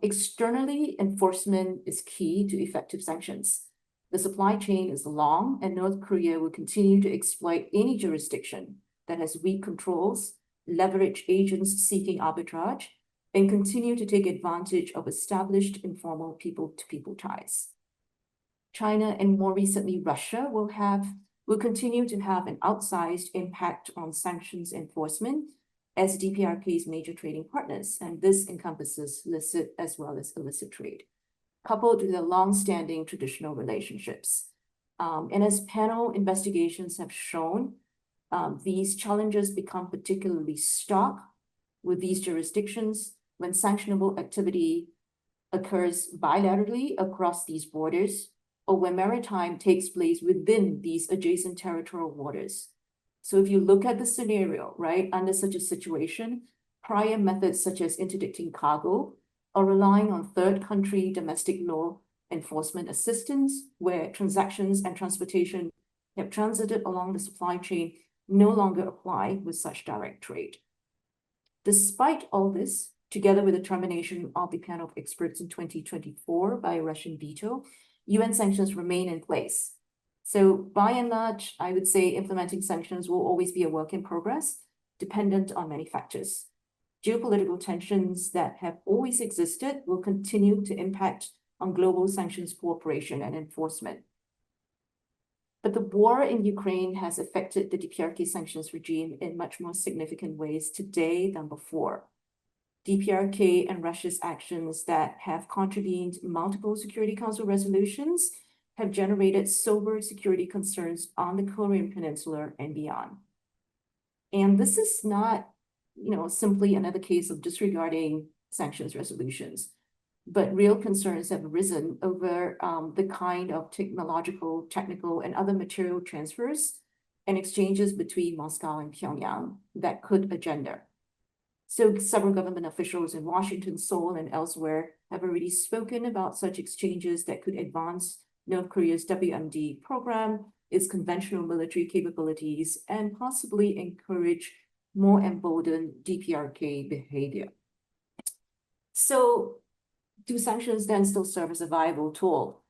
[SPEAKER 4] Externally, enforcement is key to effective sanctions. The supply chain is long, and North Korea will continue to exploit any jurisdiction that has weak controls, leverage agents seeking arbitrage, and continue to take advantage of established informal people-to-people ties. China and more recently Russia will continue to have an outsized impact on sanctions enforcement as DPRK's major trading partners, and this encompasses licit as well as illicit trade, coupled with their long-standing traditional relationships. And as panel investigations have shown, these challenges become particularly stark with these jurisdictions when sanctionable activity occurs bilaterally across these borders, or when maritime takes place within these adjacent territorial waters. So if you look at the scenario, right, under such a situation, prior methods such as interdicting cargo or relying on third country domestic law enforcement assistance, where transactions and transportation have transited along the supply chain, no longer apply with such direct trade. Despite all this, together with the termination of the panel of experts in 2024 by a Russian veto, UN sanctions remain in place. So by and large, I would say implementing sanctions will always be a work in progress, dependent on many factors. Geopolitical tensions that have always existed will continue to impact on global sanctions cooperation and enforcement. But the war in Ukraine has affected the DPRK sanctions regime in much more significant ways today than before. DPRK and Russia's actions that have contravened multiple Security Council resolutions have generated sober security concerns on the Korean Peninsula and beyond. And this is not, simply another case of disregarding sanctions resolutions, but real concerns have arisen over the kind of technological, technical, and other material transfers and exchanges between Moscow and Pyongyang that could agenda. So several government officials in Washington, Seoul, and elsewhere have already spoken about such exchanges that could advance North Korea's WMD program, its conventional military capabilities, and possibly encourage more emboldened DPRK behavior. So do sanctions then still serve as a viable tool?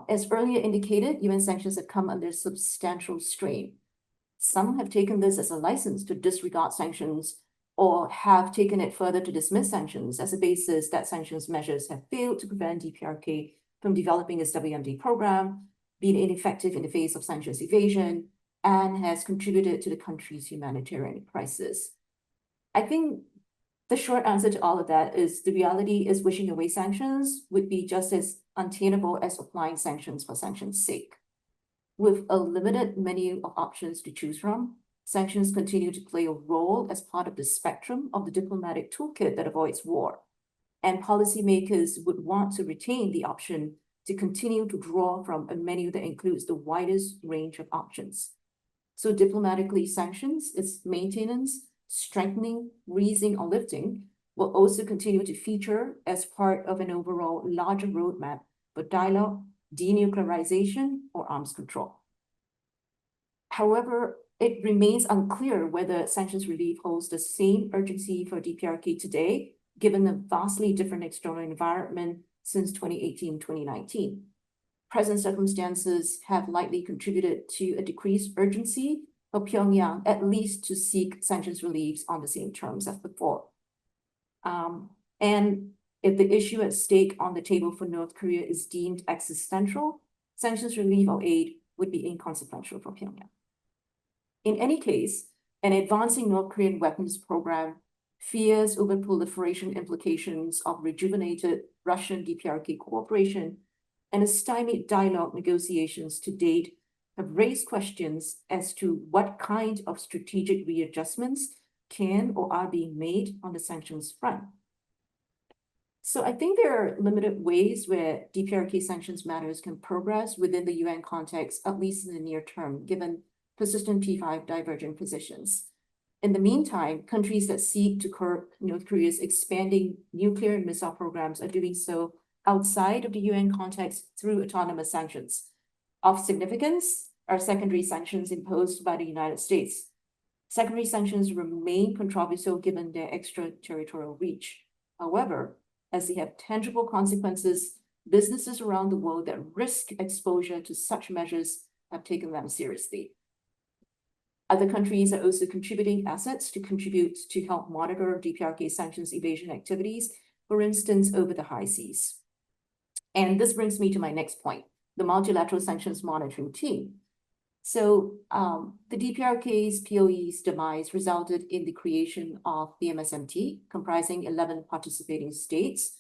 [SPEAKER 4] As earlier indicated, UN sanctions have come under substantial strain. Some have taken this as a license to disregard sanctions or have taken it further to dismiss sanctions as a basis that sanctions measures have failed to prevent DPRK from developing its WMD program, being ineffective in the face of sanctions evasion, and has contributed to the country's humanitarian crisis. I think the short answer to all of that is the reality is wishing away sanctions would be just as untenable as applying sanctions for sanctions' sake. With a limited menu of options to choose from, sanctions continue to play a role as part of the spectrum of the diplomatic toolkit that avoids war. And policymakers would want to retain the option to continue to draw from a menu that includes the widest range of options. So diplomatically, sanctions, its maintenance, strengthening, raising, or lifting will also continue to feature as part of an overall larger roadmap for dialogue, denuclearization, or arms control. However, it remains unclear whether sanctions relief holds the same urgency for DPRK today, given the vastly different external environment since 2018-2019. Present circumstances have likely contributed to a decreased urgency for Pyongyang, at least to seek sanctions reliefs on the same terms as before. And if the issue at stake on the table for North Korea is deemed existential, sanctions relief or aid would be inconsequential for Pyongyang. In any case, an advancing North Korean weapons program, fears over proliferation implications of rejuvenated Russian DPRK cooperation, and a stymied dialogue negotiations to date have raised questions as to what kind of strategic readjustments can or are being made on the sanctions front. So I think there are limited ways where DPRK sanctions matters can progress within the UN context, at least in the near term, given persistent P5 divergent positions. In the meantime, countries that seek to curb North Korea's expanding nuclear and missile programs are doing so outside of the UN context through autonomous sanctions. Of significance are secondary sanctions imposed by the United States. Secondary sanctions remain controversial given their extraterritorial reach. However, as they have tangible consequences, businesses around the world that risk exposure to such measures have taken them seriously. Other countries are also contributing assets to help monitor DPRK sanctions evasion activities, for instance, over the high seas. And this brings me to my next point, the multilateral sanctions monitoring team. So the DPRK's POE's demise resulted in the creation of the MSMT, comprising 11 participating states.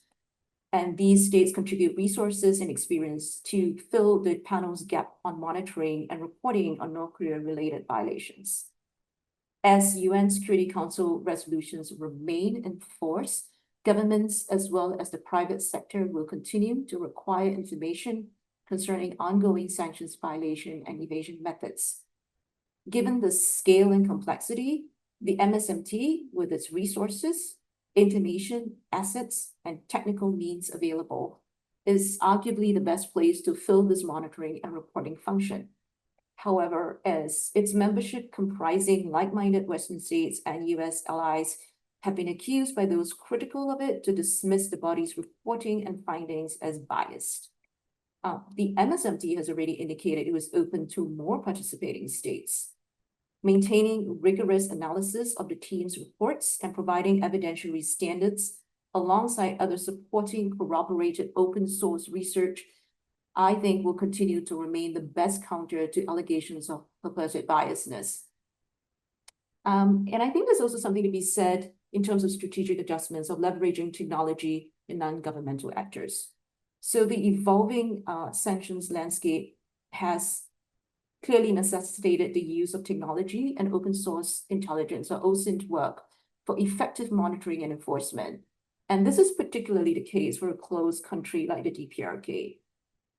[SPEAKER 4] And these states contribute resources and experience to fill the panel's gap on monitoring and reporting on North Korea-related violations. As UN Security Council resolutions remain in force, governments as well as the private sector will continue to require information concerning ongoing sanctions violation and evasion methods. Given the scale and complexity, the MSMT, with its resources, information, assets, and technical means available, is arguably the best place to fill this monitoring and reporting function. However, as its membership comprising like-minded Western states and US allies have been accused by those critical of it to dismiss the body's reporting and findings as biased. The MSMT has already indicated it was open to more participating states. Maintaining rigorous analysis of the team's reports and providing evidentiary standards alongside other supporting corroborated open source research, I think will continue to remain the best counter to allegations of purported biasness. And I think there's also something to be said in terms of strategic adjustments of leveraging technology in non-governmental actors. So the evolving sanctions landscape has clearly necessitated the use of technology and open source intelligence, or OSINT work, for effective monitoring and enforcement. And this is particularly the case for a closed country like the DPRK.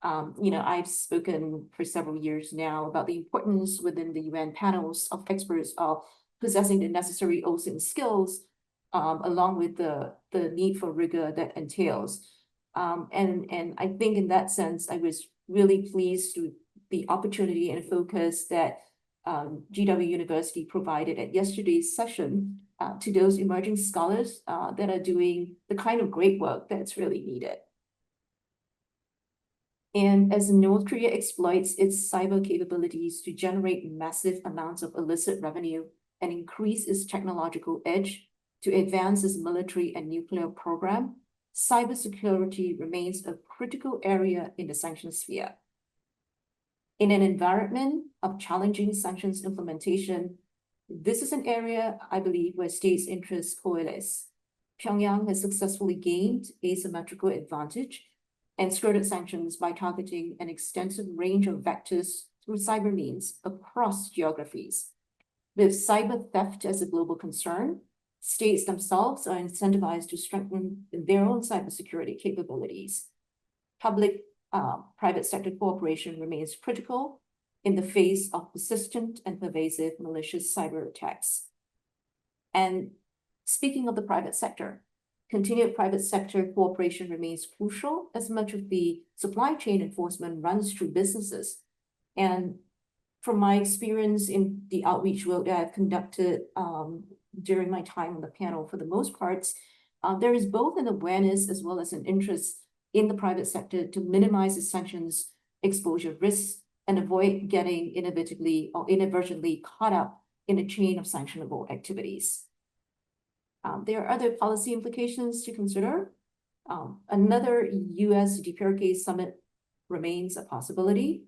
[SPEAKER 4] I've spoken for several years now about the importance within the UN panels of experts of possessing the necessary OSINT skills, along with the need for rigor that entails. And I think in that sense, I was really pleased with the opportunity and focus that GW University provided at yesterday's session to those emerging scholars that are doing the kind of great work that's really needed. And as North Korea exploits its cyber capabilities to generate massive amounts of illicit revenue and increase its technological edge to advance its military and nuclear program, cybersecurity remains a critical area in the sanctions sphere. In an environment of challenging sanctions implementation, this is an area, I believe, where states' interests coalesce. Pyongyang has successfully gained asymmetrical advantage and skirted sanctions by targeting an extensive range of vectors through cyber means across geographies. With cyber theft as a global concern, states themselves are incentivized to strengthen their own cybersecurity capabilities. Public-private sector cooperation remains critical in the face of persistent and pervasive malicious cyber attacks. And speaking of the private sector, continued private sector cooperation remains crucial as much of the supply chain enforcement runs through businesses. And from my experience in the outreach work that I've conducted during my time on the panel, for the most part, there is both an awareness as well as an interest in the private sector to minimize the sanctions exposure risks and avoid getting inevitably or inadvertently caught up in a chain of sanctionable activities. There are other policy implications to consider. Another US DPRK summit remains a possibility,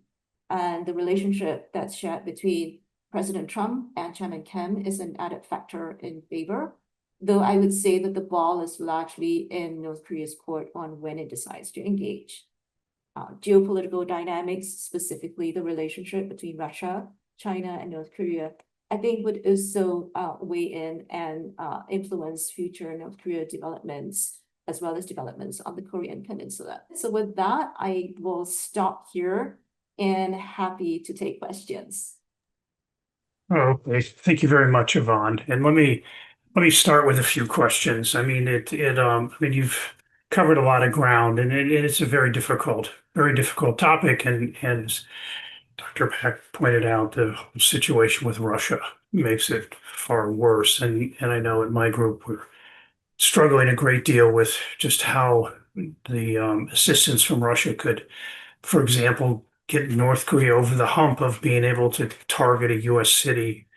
[SPEAKER 4] and the relationship that's shared between President Trump and Chairman Kim is an added factor in favor, though I would say that the ball is largely in North Korea's court on when it decides to engage. Geopolitical dynamics, specifically the relationship between Russia, China, and North Korea, I think would also weigh in and influence future North Korea developments, as well as developments on the Korean Peninsula. So with that, I will stop here and happy to take questions.
[SPEAKER 3] Okay, thank you very much, Yvonne. And let me start with a few questions. I mean, you've covered a lot of ground, and it's a very difficult topic. And as Dr. Peck pointed out, the whole situation with Russia makes it far worse. And I know in my group, we're struggling a great deal with just how the assistance from Russia could, for example, get North Korea over the hump of being able to target a U.S. city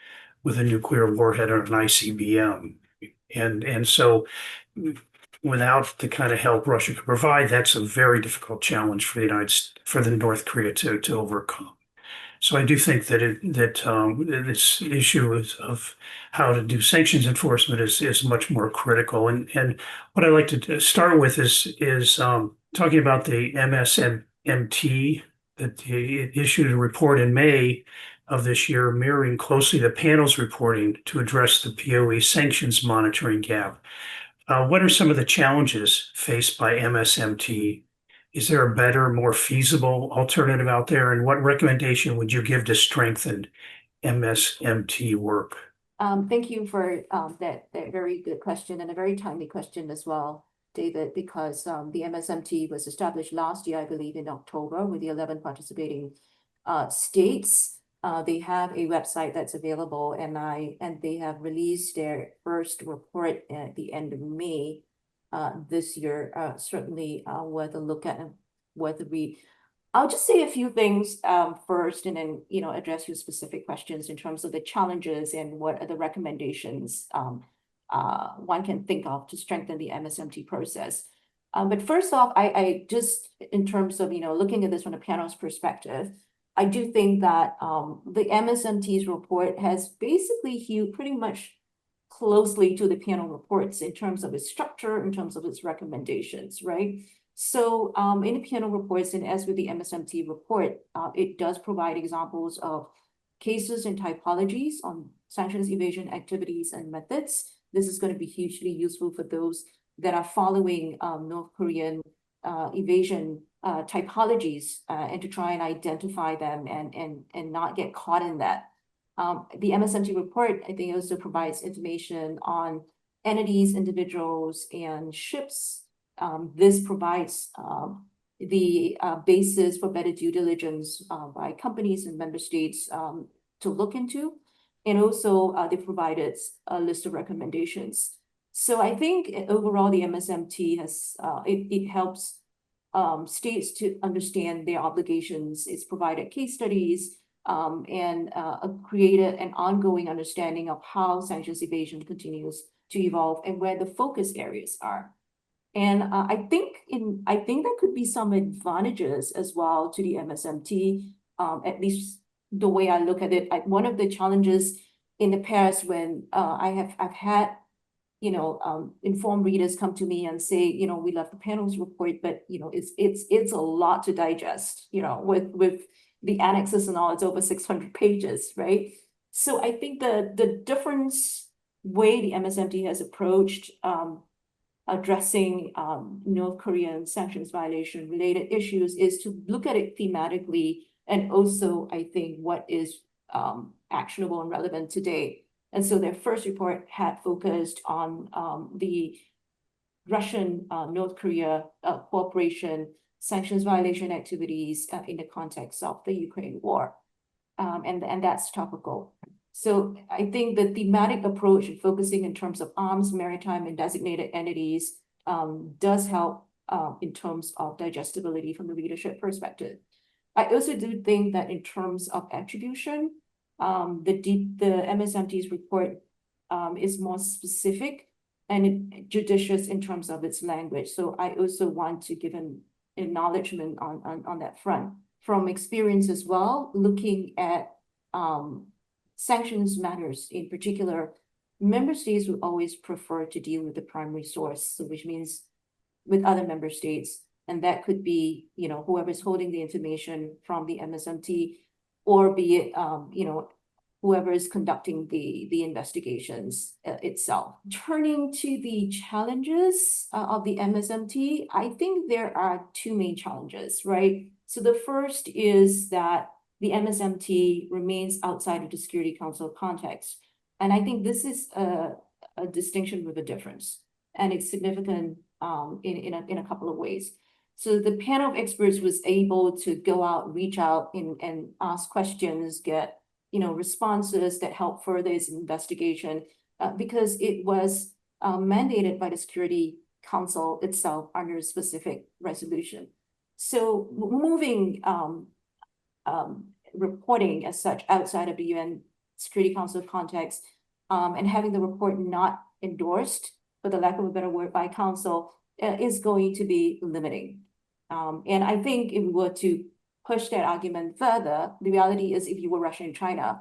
[SPEAKER 3] with a nuclear warhead or an ICBM. And so without the kind of help Russia could provide, that's a very difficult challenge for the North Korea to overcome. So I do think that this issue of how to do sanctions enforcement is much more critical. And what I'd like to start with is talking about the MSMT, that it issued a report in May of this year, mirroring closely the panel's reporting to address the POE sanctions monitoring gap. What are some of the challenges faced by MSMT? Is there a better, more feasible alternative out there? And what recommendation would you give to strengthen MSMT work?
[SPEAKER 4] Thank you for that very good question, and a very timely question as well, David, because the MSMT was established last year, I believe in October, with the 11 participating states. They have a website that's available, and they have released their first report at the end of May this year. Certainly worth a look at and worth a read. I'll just say a few things first, and then address your specific questions in terms of the challenges and what are the recommendations one can think of to strengthen the MSMT process. But first off, I just, in terms of looking at this from a panel's perspective, I do think that the MSMT's report has basically hewed pretty much closely to the panel reports in terms of its structure, in terms of its recommendations, right? So in the panel reports and as with the MSMT report, it does provide examples of cases and typologies on sanctions evasion activities and methods. This is going to be hugely useful for those that are following North Korean evasion typologies and to try and identify them and not get caught in that. The MSMT report, I think, also provides information on entities, individuals, and ships. This provides the basis for better due diligence by companies and member states to look into. And also they provided a list of recommendations. So I think overall the MSMT has, it helps states to understand their obligations. It's provided case studies and created an ongoing understanding of how sanctions evasion continues to evolve and where the focus areas are. And I think there could be some advantages as well to the MSMT, at least the way I look at it. One of the challenges in the past when I've had informed readers come to me and say, we love the panel's report, but it's a lot to digest, with the annexes and all, it's over 600 pages, right? So I think the difference way the MSMT has approached addressing North Korean sanctions violation related issues is to look at it thematically and also, I think, what is actionable and relevant today. And so their first report had focused on the Russian North Korea cooperation sanctions violation activities in the context of the Ukraine war. And that's topical. So I think the thematic approach of focusing in terms of arms, maritime, and designated entities does help in terms of digestibility from the readership perspective. I also do think that in terms of attribution, the MSMT's report is more specific and judicious in terms of its language. So I also want to give an acknowledgement on that front. From experience as well, looking at sanctions matters in particular, member states would always prefer to deal with the primary source, so which means with other member states. And that could be, whoever's holding the information from the MSMT, or be it, whoever is conducting the investigations itself. Turning to the challenges of the MSMT, I think there are two main challenges, right? So the first is that the MSMT remains outside of the Security Council context. And I think this is a distinction with a difference. And it's significant in a couple of ways. So the panel of experts was able to go out, reach out and ask questions, get responses that help further its investigation because it was mandated by the Security Council itself under a specific resolution. So moving reporting as such outside of the UN Security Council context and having the report not endorsed, for the lack of a better word, by Council is going to be limiting. And I think if we were to push that argument further, the reality is if you were Russia and China,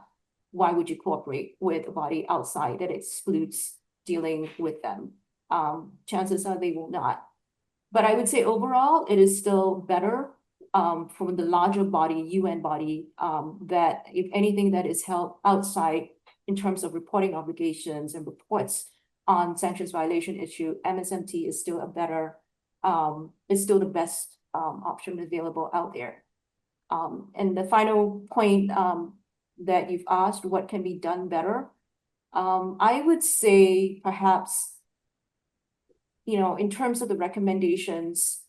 [SPEAKER 4] why would you cooperate with a body outside that excludes dealing with them? Chances are they will not. But I would say overall, it is still better from the larger body, UN body, that if anything that is held outside in terms of reporting obligations and reports on sanctions violation issue, MSMT is still a better, is still the best option available out there. And the final point that you've asked, what can be done better? I would say perhaps, in terms of the recommendations,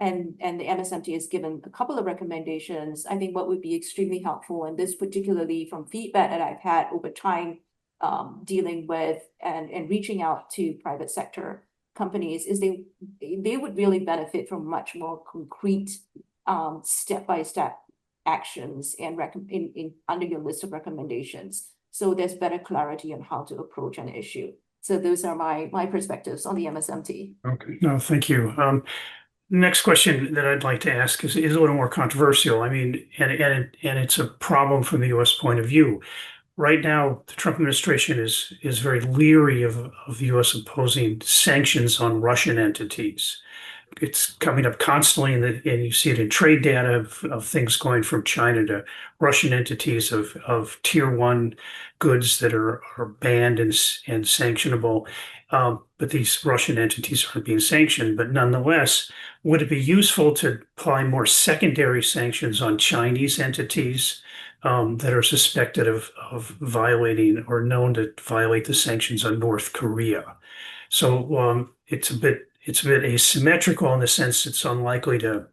[SPEAKER 4] and the MSMT has given a couple of recommendations, I think what would be extremely helpful, and this particularly from feedback that I've had over time dealing with and reaching out to private sector companies, is they would really benefit from much more concrete step-by-step actions and under your list of recommendations. So there's better clarity on how to approach an issue. So those are my perspectives on the MSMT.
[SPEAKER 3] Okay, no, thank you. Next question that I'd like to ask is a little more controversial. I mean, and it's a problem from the U.S. point of view. Right now, the Trump administration is very leery of the U.S. imposing sanctions on Russian entities. it's coming up constantly, and you see it in trade data of things going from China to Russian entities of tier one goods that are banned and sanctionable. But these Russian entities aren't being sanctioned. But nonetheless, would it be useful to apply more secondary sanctions on Chinese entities that are suspected of violating or known to violate the sanctions on North Korea? So it's a bit asymmetrical in the sense it's unlikely to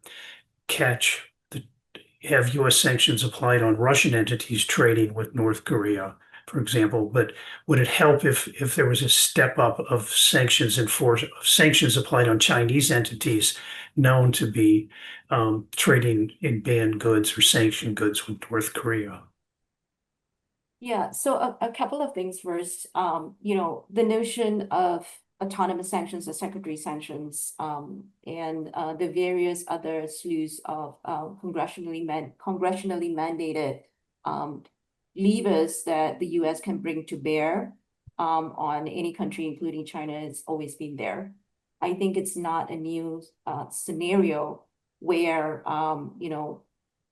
[SPEAKER 3] have U.S. sanctions applied on Russian entities trading with North Korea, for example. But would it help if there was a step up of sanctions applied on Chinese entities known to be trading in banned goods or sanctioned goods with North Korea?
[SPEAKER 4] Yeah, so a couple of things first. The notion of autonomous sanctions or secondary sanctions, and the various other slews of congressionally mandated levers that the US can bring to bear on any country, including China, has always been there. I think it's not a new scenario where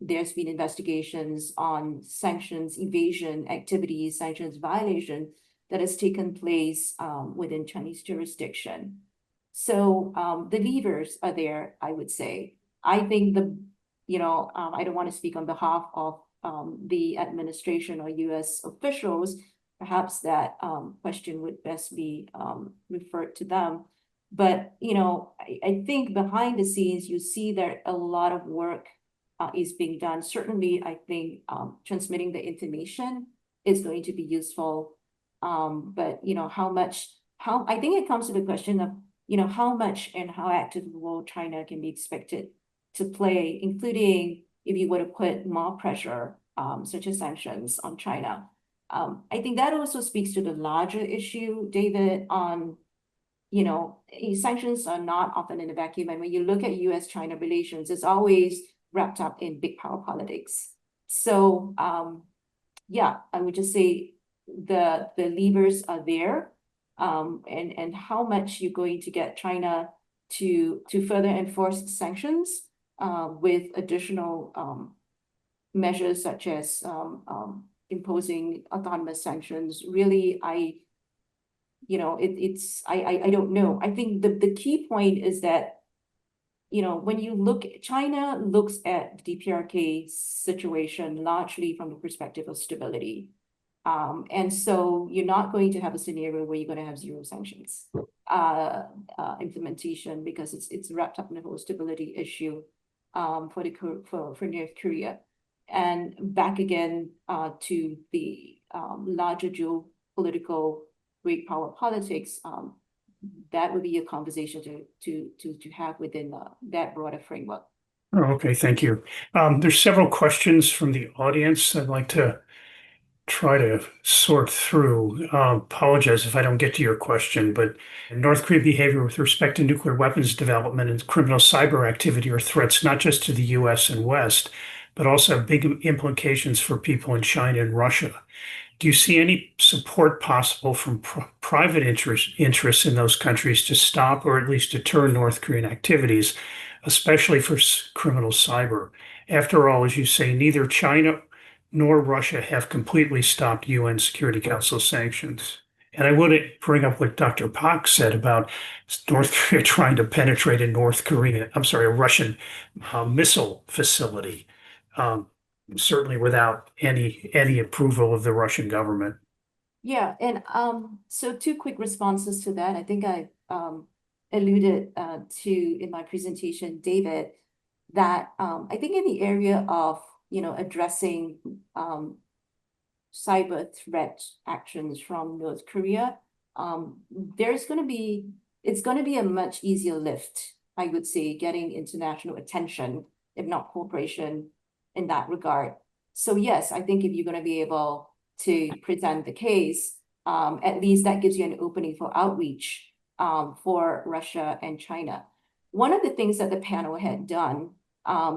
[SPEAKER 4] there's been investigations on sanctions evasion activities, sanctions violation that has taken place within Chinese jurisdiction. So the levers are there, I would say. I think I don't want to speak on behalf of the administration or US officials. Perhaps that question would best be referred to them. But, I think behind the scenes, you see that a lot of work is being done. Certainly, I think transmitting the information is going to be useful. But I think it comes to the question of, how much and how active will China can be expected to play, including if you were to put more pressure, such as sanctions on China. I think that also speaks to the larger issue, David, on, sanctions are not often in a vacuum. And when you look at US-China relations, it's always wrapped up in big power politics. So, yeah, I would just say the levers are there, and how much you're going to get China to further enforce sanctions with additional measures such as imposing autonomous sanctions. Really, I don't know. I think the key point is that, when you look, China looks at the DPRK situation largely from the perspective of stability. And so you're not going to have a scenario where you're going to have zero sanctions implementation, because it's wrapped up in the whole stability issue for North Korea. And back again to the larger geopolitical great power politics, that would be a conversation to have within that broader framework.
[SPEAKER 3] Oh, okay, thank you. There's several questions from the audience I'd like to try to sort through. Apologize if I don't get to your question, but North Korea behavior with respect to nuclear weapons development and criminal cyber activity are threats not just to the US and West, but also have big implications for people in China and Russia. Do you see any support possible from private interests in those countries to stop or at least deter North Korean activities, especially for criminal cyber? After all, as you say, neither China nor Russia have completely stopped UN Security Council sanctions. And I would bring up what Dr. Pak said about North Korea trying to penetrate a Russian missile facility. Certainly without any approval of the Russian government.
[SPEAKER 4] Yeah, and so two quick responses to that. I think I alluded to in my presentation, David, that I think in the area of addressing cyber threat actions from North Korea, it's going to be a much easier lift, I would say, getting international attention, if not cooperation, in that regard. So yes, I think if you're going to be able to present the case, at least that gives you an opening for outreach for Russia and China. One of the things that the panel had done,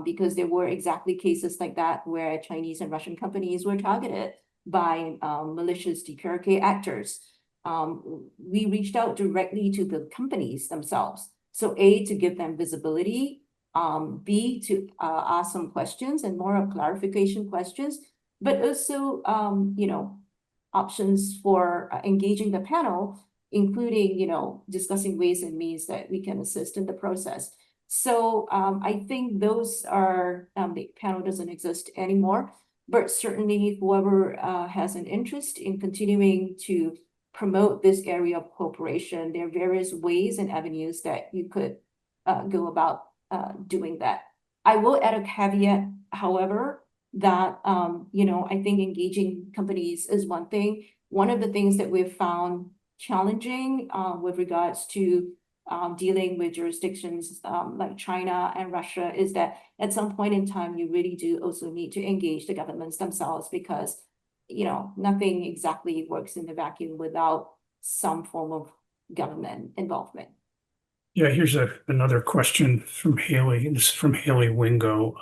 [SPEAKER 4] because there were exactly cases like that where Chinese and Russian companies were targeted by malicious DPRK actors, we reached out directly to the companies themselves. So A, to give them visibility, B, to ask some questions and more of clarification questions, but also, options for engaging the panel, including, discussing ways and means that we can assist in the process. So I think those are, the panel doesn't exist anymore, but certainly whoever has an interest in continuing to promote this area of cooperation, there are various ways and avenues that you could go about doing that. I will add a caveat, however, that, I think engaging companies is one thing. One of the things that we've found challenging with regards to dealing with jurisdictions like China and Russia is that at some point in time, you really do also need to engage the governments themselves because, nothing exactly works in the vacuum without some form of government involvement.
[SPEAKER 3] Yeah, here's another question from Haley. This is from Haley Wingo.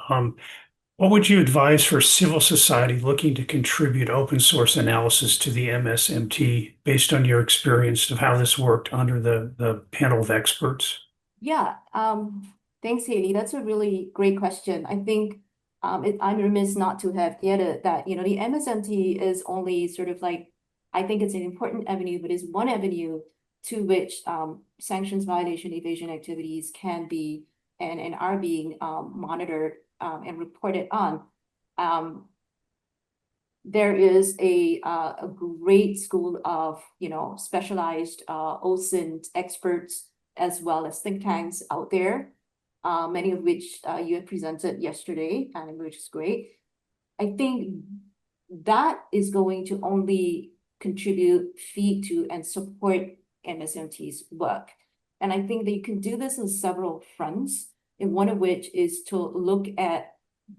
[SPEAKER 3] What would you advise for civil society looking to contribute open source analysis to the MSMT based on your experience of how this worked under the panel of experts?
[SPEAKER 4] Yeah, thanks, Haley. That's a really great question. I think I'm remiss not to have added that, the MSMT is only sort of like, I think it's an important avenue, but is one avenue to which sanctions violation evasion activities can be and are being monitored and reported on. There is a great school of, specialized OSINT experts as well as think tanks out there, many of which you had presented yesterday, and which is great. I think that is going to only contribute, feed to, and support MSMT's work. And I think that you can do this on several fronts, and one of which is to look at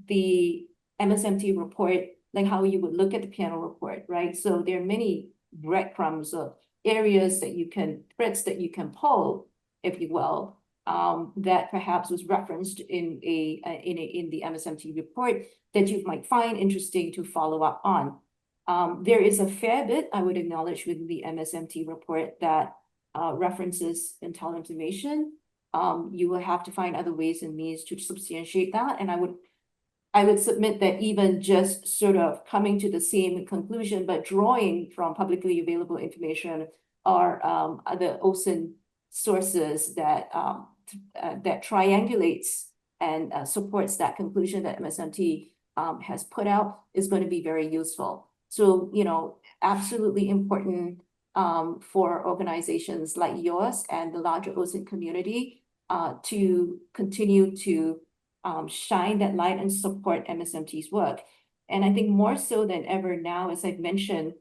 [SPEAKER 4] the MSMT report, like how you would look at the panel report, right? So there are many breadcrumbs of areas that you can, threads that you can pull, if you will, that perhaps was referenced in the MSMT report that you might find interesting to follow up on. There is a fair bit, I would acknowledge, within the MSMT report that references intel information. You will have to find other ways and means to substantiate that. And I would submit that even just sort of coming to the same conclusion, but drawing from publicly available information are the OSINT sources that that triangulates and supports that conclusion that MSMT has put out is going to be very useful. So, absolutely important for organizations like yours and the larger OSINT community to continue to shine that light and support MSMT's work. And I think more so than ever now, as I've mentioned,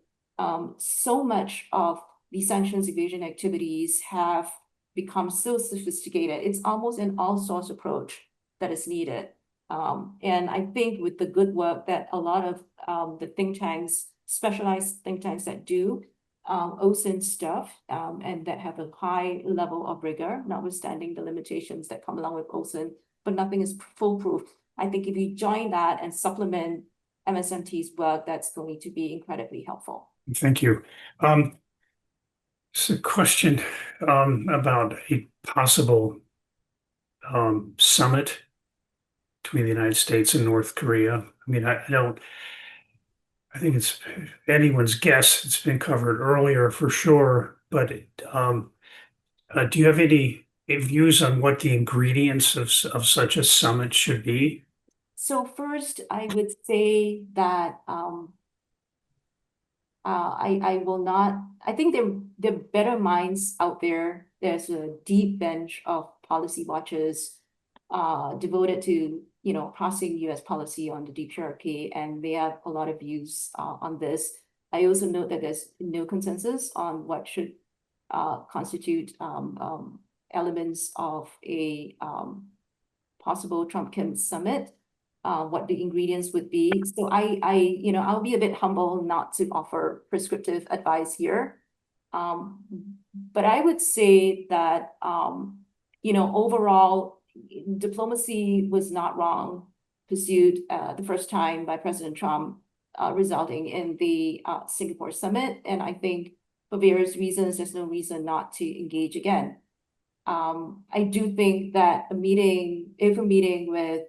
[SPEAKER 4] so much of the sanctions evasion activities have become so sophisticated. It's almost an all-source approach that is needed. And I think with the good work that a lot of the think tanks, specialized think tanks that do OSINT stuff and that have a high level of rigor, notwithstanding the limitations that come along with OSINT, but nothing is foolproof. I think if you join that and supplement MSMT's work, that's going to be incredibly helpful.
[SPEAKER 3] Thank you. It's a question about a possible summit between the United States and North Korea. I mean, I think it's anyone's guess. It's been covered earlier for sure, but do you have any views on what the ingredients of such a summit should be?
[SPEAKER 4] So first, I would say that I will not. I think there are better minds out there. There's a deep bench of policy watchers devoted to crossing U.S. policy on the DPRK, and they have a lot of views on this. I also note that there's no consensus on what should constitute elements of a possible Trump-Kim summit, what the ingredients would be. So I'll be a bit humble not to offer prescriptive advice here. But I would say that, overall, diplomacy was not wrong, pursued the first time by President Trump, resulting in the Singapore summit. And I think for various reasons, there's no reason not to engage again. I do think that if a meeting with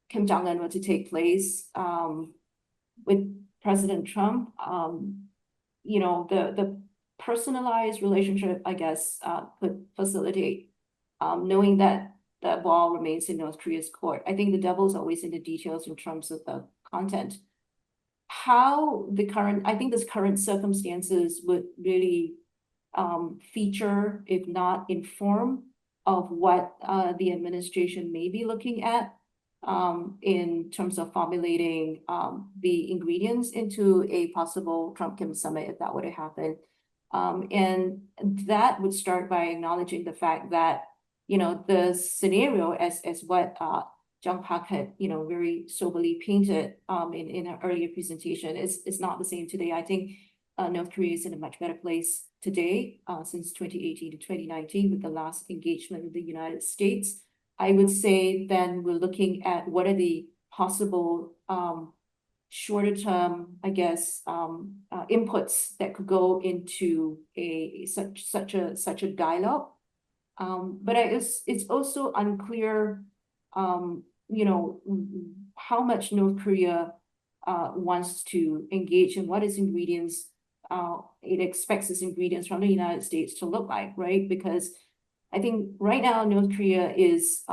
[SPEAKER 4] Kim Jong-un were to take place with President Trump, the personalized relationship, I guess, could facilitate, knowing that the ball remains in North Korea's court. I think the devil's always in the details in terms of the content. I think this current circumstances would really feature, if not inform, of what the administration may be looking at in terms of formulating the ingredients into a possible Trump-Kim summit, if that were to happen. And that would start by acknowledging the fact that, the scenario as what Jung Park had, very soberly painted in an earlier presentation is not the same today. I think North Korea is in a much better place today since 2018 to 2019 with the last engagement with the United States. I would say then we're looking at what are the possible shorter term, I guess, inputs that could go into such a dialogue. But it's also unclear, how much North Korea wants to engage and what its ingredients it expects its ingredients from the United States to look like, right? Because I think right now North Korea is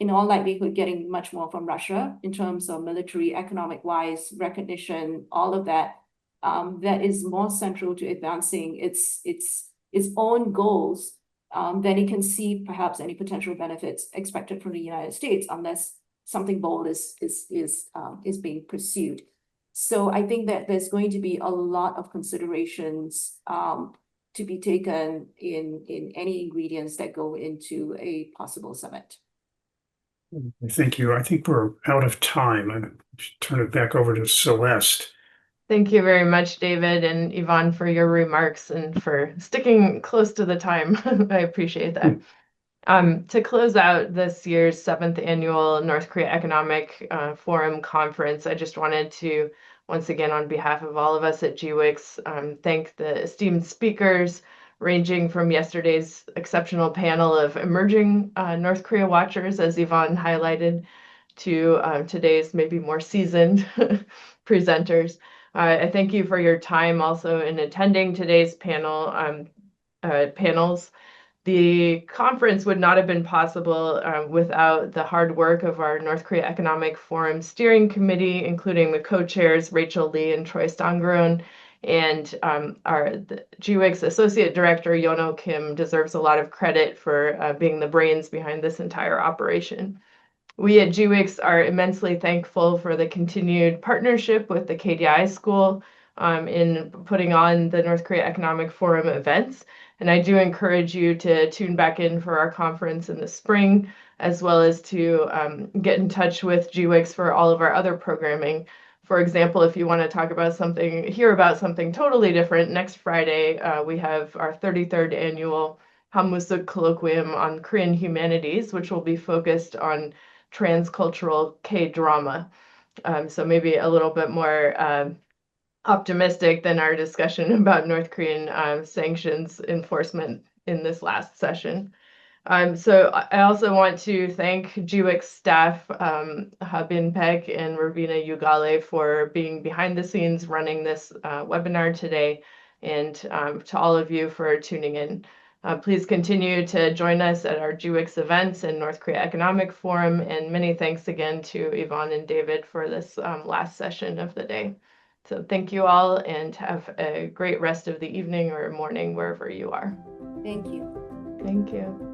[SPEAKER 4] in all likelihood getting much more from Russia in terms of military, economic wise recognition, all of that, that is more central to advancing its own goals than it can see perhaps any potential benefits expected from the United States unless something bold is being pursued. So I think that there's going to be a lot of considerations to be taken in any ingredients that go into a possible summit.
[SPEAKER 3] Thank you. I think we're out of time. I should turn it back over to Celeste.
[SPEAKER 1] Thank you very much, David and Yvonne, for your remarks and for sticking close to the time. I appreciate that. To close out this year's 7th annual North Korea Economic Forum Conference, I just wanted to, once again, on behalf of all of us at GWIX, thank the esteemed speakers, ranging from yesterday's exceptional panel of emerging North Korea watchers, as Yvonne highlighted, to today's maybe more seasoned presenters. I thank you for your time also in attending today's panels. The conference would not have been possible without the hard work of our North Korea Economic Forum Steering Committee, including the co-chairs Rachel Lee and Troy Stangeron, and the GWIX Associate Director Yono Kim deserves a lot of credit for being the brains behind this entire operation. We at GWIX are immensely thankful for the continued partnership with the KDI School in putting on the North Korea Economic Forum events. And I do encourage you to tune back in for our conference in the spring, as well as to get in touch with GWIX for all of our other programming. For example, if you want to talk about hear about something totally different, next Friday, we have our 33rd annual Hammusuk Colloquium on Korean Humanities, which will be focused on transcultural K-drama. So maybe a little bit more optimistic than our discussion about North Korean sanctions enforcement in this last session. So I also want to thank GWIX staff, Habin Peck and Ravina Yugale, for being behind the scenes running this webinar today, and to all of you for tuning in. Please continue to join us at our GWIX events and North Korea Economic Forum, and many thanks again to Yvonne and David for this last session of the day. So thank you all, and have a great rest of the evening or morning wherever you are.
[SPEAKER 4] Thank you.
[SPEAKER 1] Thank you.